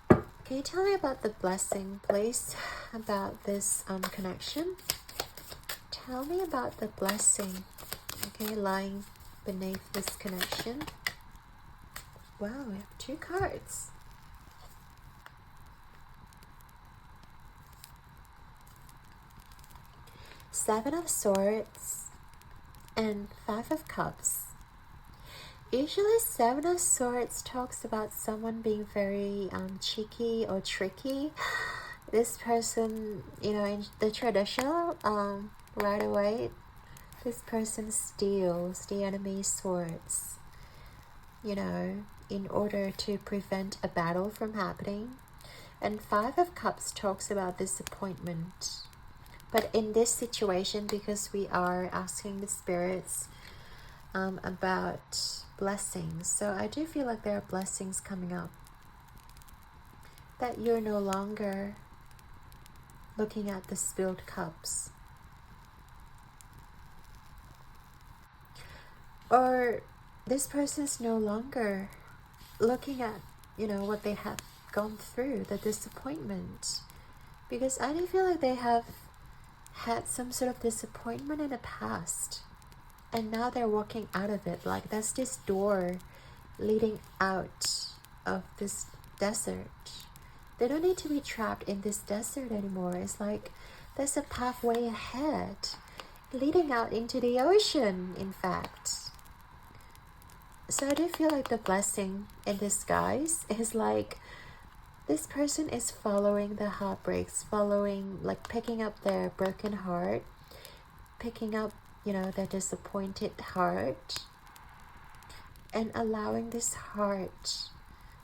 can you tell me about the blessing, please, about this connection? Tell me about the blessing, okay, lying beneath this connection. Wow, we have 2 cards. Seven of Swords and 5 of Cups. Usually 7 of Swords talks about someone being very cheeky or tricky. This person, you know, in the traditional, right away, this person steals the enemy's swords, you know, in order to prevent a battle from happening. And 5 of Cups talks about disappointment. But in this situation, because we are asking the spirits about blessings, so I do feel like there are blessings coming up. That you're no longer looking at the spilled cups. Or this person's no longer looking at, you know, what they have gone through, the disappointment. Because I do feel like they have had some sort of disappointment in the past, and now they're walking out of it. Like there's this door leading out of this desert. They don't need to be trapped in this desert anymore. It's like there's a pathway ahead, leading out into the ocean, in fact. So I do feel like the blessing in disguise is like this person is following the heartbreaks, following, like picking up their broken heart, picking up, you know, their disappointed heart, and allowing this heart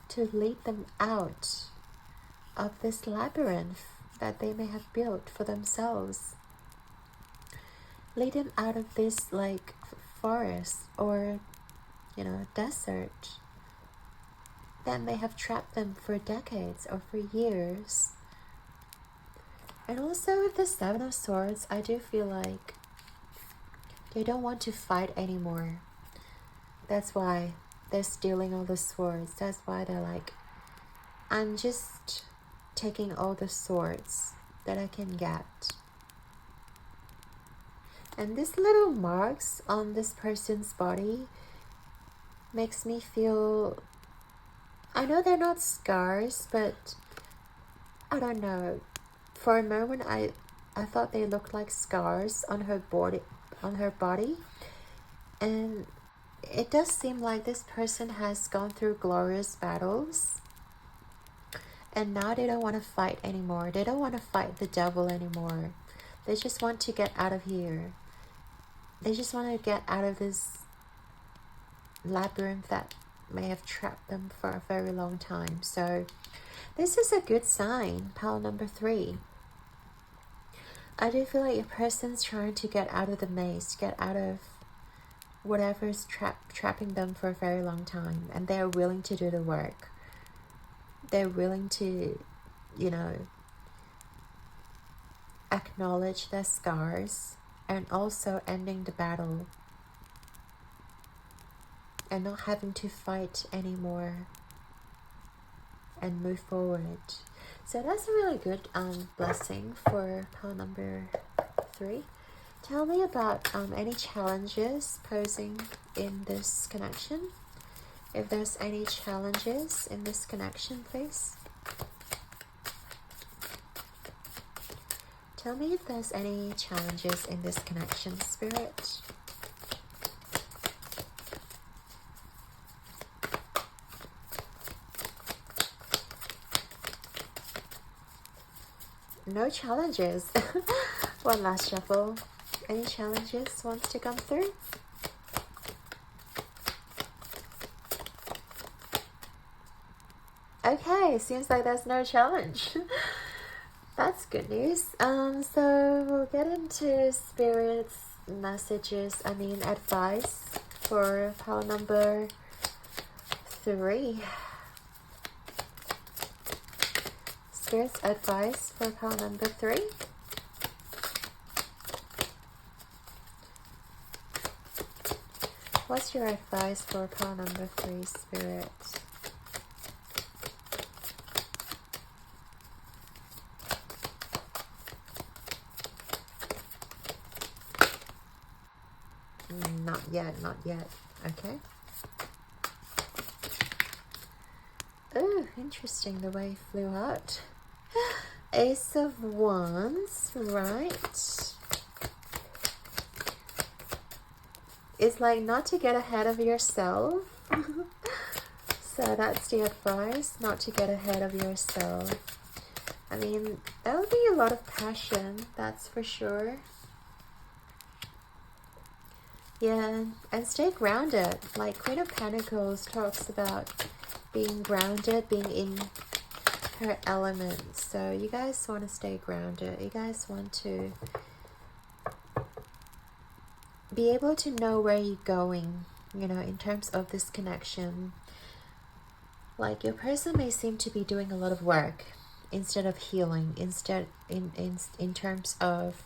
to lead them out of this labyrinth that they may have built for themselves. Lead them out of this like forest or, you know, desert that may have trapped them for decades or for years. And also with the 7 of Swords, I do feel like They don't want to fight anymore. That's why they're stealing all the swords. That's why they're like, I'm just taking all the swords that I can get. And these little marks on this person's body makes me feel, I know they're not scars, but I don't know. For a moment, I thought they looked like scars on her body, and it does seem like this person has gone through glorious battles, and now they don't want to fight anymore. They don't want to fight the devil anymore. They just want to get out of here. They just want to get out of this labyrinth that may have trapped them for a very long time. So this is a good sign, pile number 3. I do feel like your person's trying to get out of the maze, get out of whatever's trapping them for a very long time, and they're willing to do the work. They're willing to, acknowledge their scars and also ending the battle and not having to fight anymore and move forward. So that's a really good blessing for pile number 3. Tell me about any challenges posing in this connection. If there's any challenges in this connection, please. Tell me if there's any challenges in this connection, Spirit. No challenges. One last shuffle. Any challenges wants to come through? Okay, seems like there's no challenge. That's good news. So we'll get into Spirit's messages, advice for pile number 3. Spirit's advice for pile number 3. What's your advice for pile number 3, Spirit? Not yet. Okay. Oh, interesting the way it flew out. Ace of Wands, right? It's like not to get ahead of yourself. So that's the advice, not to get ahead of yourself. There'll be a lot of passion, that's for sure. Yeah, and stay grounded. Like Queen of Pentacles talks about being grounded, being in her element. So you guys want to stay grounded. You guys want to be able to know where you're going, in terms of this connection. Like your person may seem to be doing a lot of work instead of healing, instead in terms of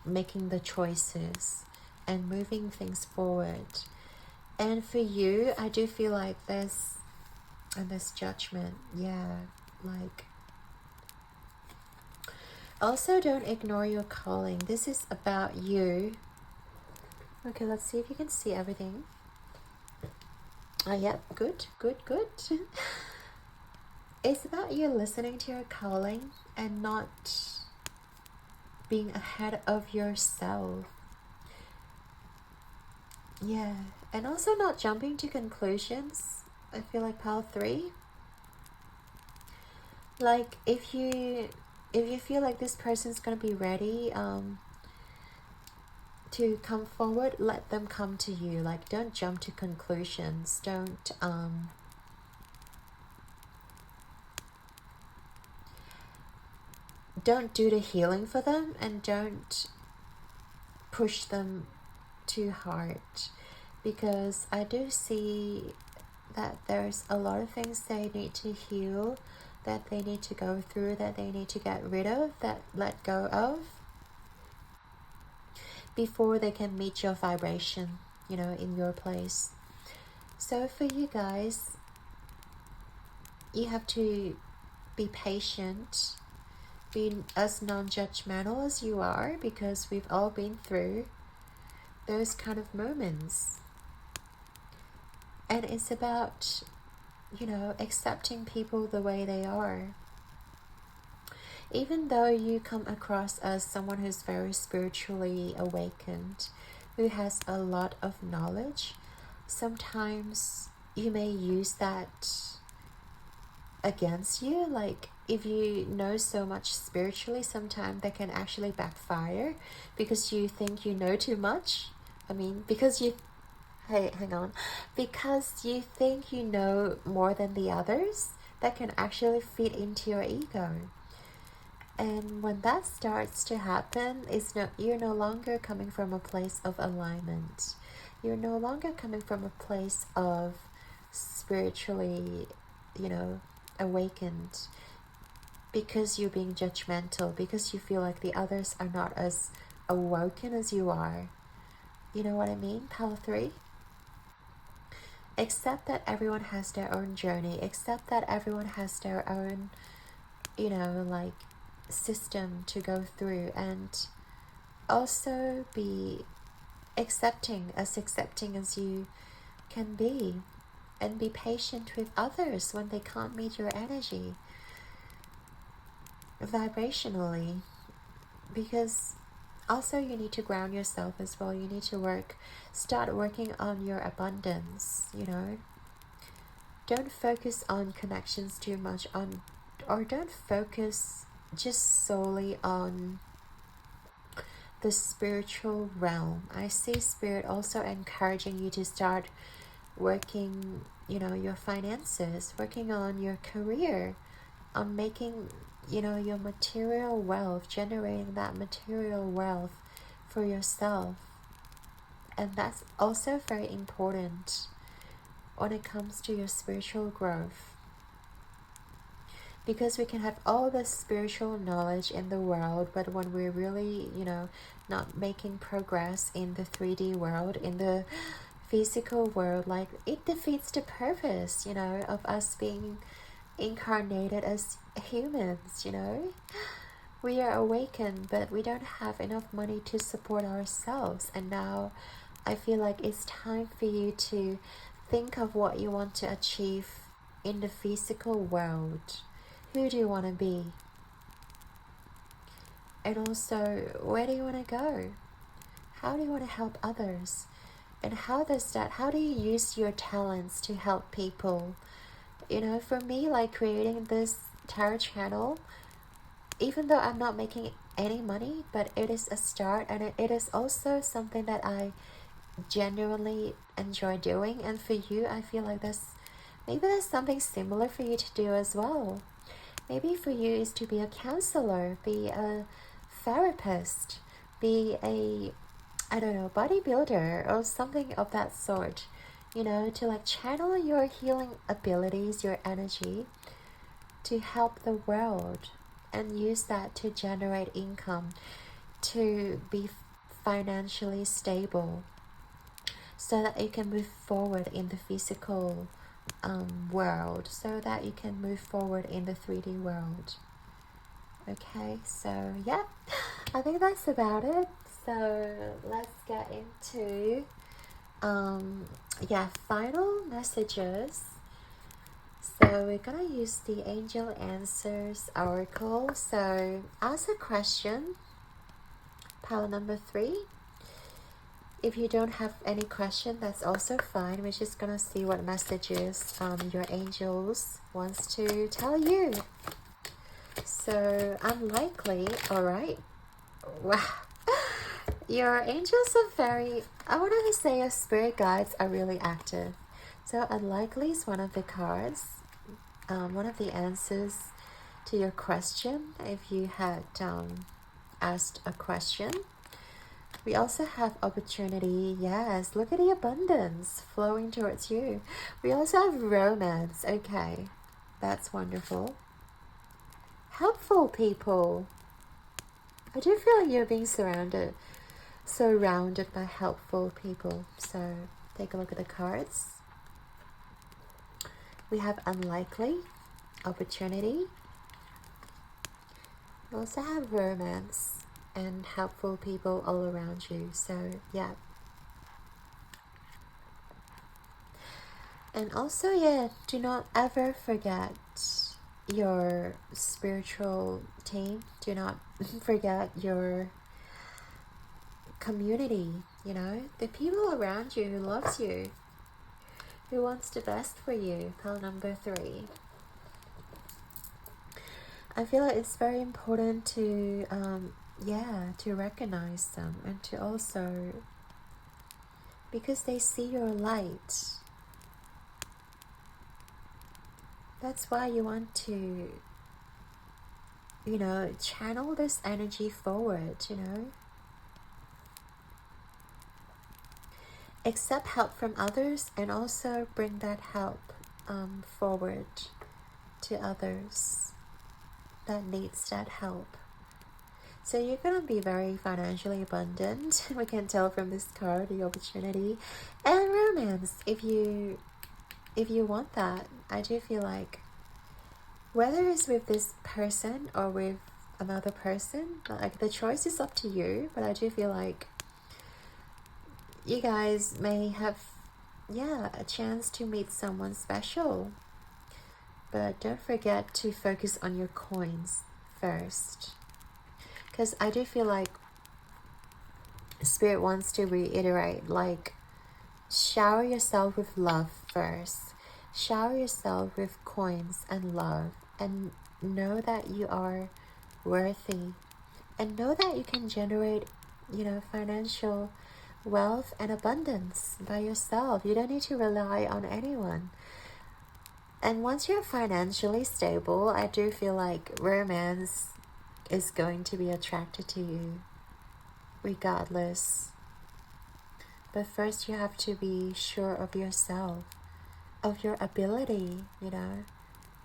making the choices and moving things forward. And for you, I do feel like there's judgment. Yeah, like also don't ignore your calling. This is about you. Okay, let's see if you can see everything. Oh, yeah, good. It's about you listening to your calling and not being ahead of yourself. Yeah, and also not jumping to conclusions. I feel like pile 3. Like if you feel like this person's gonna be ready to come forward, let them come to you. Like don't jump to conclusions. Don't do the healing for them, and don't push them too hard, because I do see that there's a lot of things they need to heal, that they need to go through, that they need to get rid of, that let go of. before they can meet your vibration, you know, in your place. So for you guys, you have to be patient, be as non-judgmental as you are, because we've all been through those kind of moments. And it's about, you know, accepting people the way they are. Even though you come across as someone who's very spiritually awakened, who has a lot of knowledge, sometimes you may use that against you. Like, if you know so much spiritually, sometimes that can actually backfire because you think you know too much. I mean, because you because you think you know more than the others, that can actually feed into your ego. And when that starts to happen, you're no longer coming from a place of alignment. You're no longer coming from a place of spiritually, you know, awakened, because you're being judgmental, because you feel like the others are not as awoken as you are. You know what I mean, Pal 3? Accept that everyone has their own journey. Accept that everyone has their own, you know, like, system to go through. And also be accepting as you can be. And be patient with others when they can't meet your energy vibrationally. Because also you need to ground yourself as well. You need to start working on your abundance, you know. Don't focus on connections too much, or don't focus just solely on the spiritual realm. I see Spirit also encouraging you to start working, you know, your finances, working on your career, on making, you know, your material wealth, generating that material wealth for yourself. And that's also very important when it comes to your spiritual growth. Because we can have all the spiritual knowledge in the world, but when we're really, you know, not making progress in the 3D world, in the physical world, like, it defeats the purpose, you know, of us being incarnated as humans, you know. We are awakened, but we don't have enough money to support ourselves. And now I feel like it's time for you to think of what you want to achieve in the physical world. Who do you want to be? And also, where do you want to go? How do you want to help others? And how do you use your talents to help people? You know, for me, like, creating this tarot channel, even though I'm not making any money, but it is a start, and it is also something that I genuinely enjoy doing. And for you, I feel like maybe there's something similar for you to do as well. Maybe for you is to be a counselor, be a therapist, be a, I don't know, bodybuilder or something of that sort. You know, to like channel your healing abilities, your energy, to help the world, and use that to generate income, to be financially stable, so that you can move forward in the physical world, so that you can move forward in the 3D world. Okay, so yeah, I think that's about it. So let's get into final messages. So we're gonna use the Angel Answers Oracle. So ask a question, pile number 3. If you don't have any question, that's also fine. We're just gonna see what messages your angels wants to tell you. So unlikely, all right. Wow. Your angels are very, I want to say your spirit guides are really active. So unlikely is one of the cards, one of the answers to your question if you had asked a question. We also have opportunity. Yes, look at the abundance flowing towards you. We also have romance. Okay, that's wonderful. Helpful people. I do feel like you're being surrounded surrounded by helpful people. So take a look at the cards. We have unlikely, opportunity. We also have romance and helpful people all around you. So yeah. And also, yeah, do not ever forget your spiritual team. Do not forget your community, you know, the people around you who loves you, who wants the best for you. Pile number 3. I feel like it's very important to, to recognize them, and to also, because they see your light. That's why you want to, you know, channel this energy forward, you know. Accept help from others, and also bring that help forward to others that needs that help. So you're going to be very financially abundant. We can tell from this card, the opportunity and romance. If you want that, I do feel like, whether it's with this person or with another person, like, the choice is up to you. But I do feel like you guys may have, a chance to meet someone special. But don't forget to focus on your coins first, because I do feel like Spirit wants to reiterate, like, shower yourself with love first. Shower yourself with coins and love, and know that you are worthy, and know that you can generate, you know, financial wealth and abundance by yourself. You don't need to rely on anyone. And once you're financially stable, I do feel like romance is going to be attracted to you regardless. But first you have to be sure of yourself, of your ability, you know,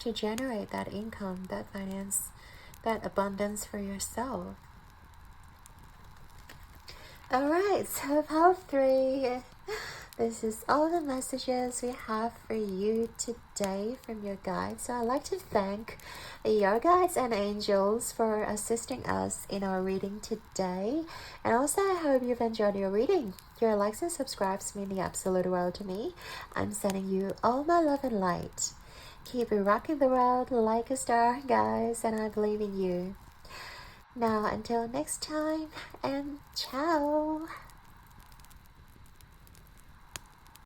to generate that income, that finance, that abundance for yourself. Alright, so part 3. This is all the messages we have for you today from your guides. So I'd like to thank your guides and angels for assisting us in our reading today. And also, I hope you've enjoyed your reading. Your likes and subscribes mean the absolute world to me. I'm sending you all my love and light. Keep rocking the world like a star, guys, and I believe in you. Now, until next time, and ciao!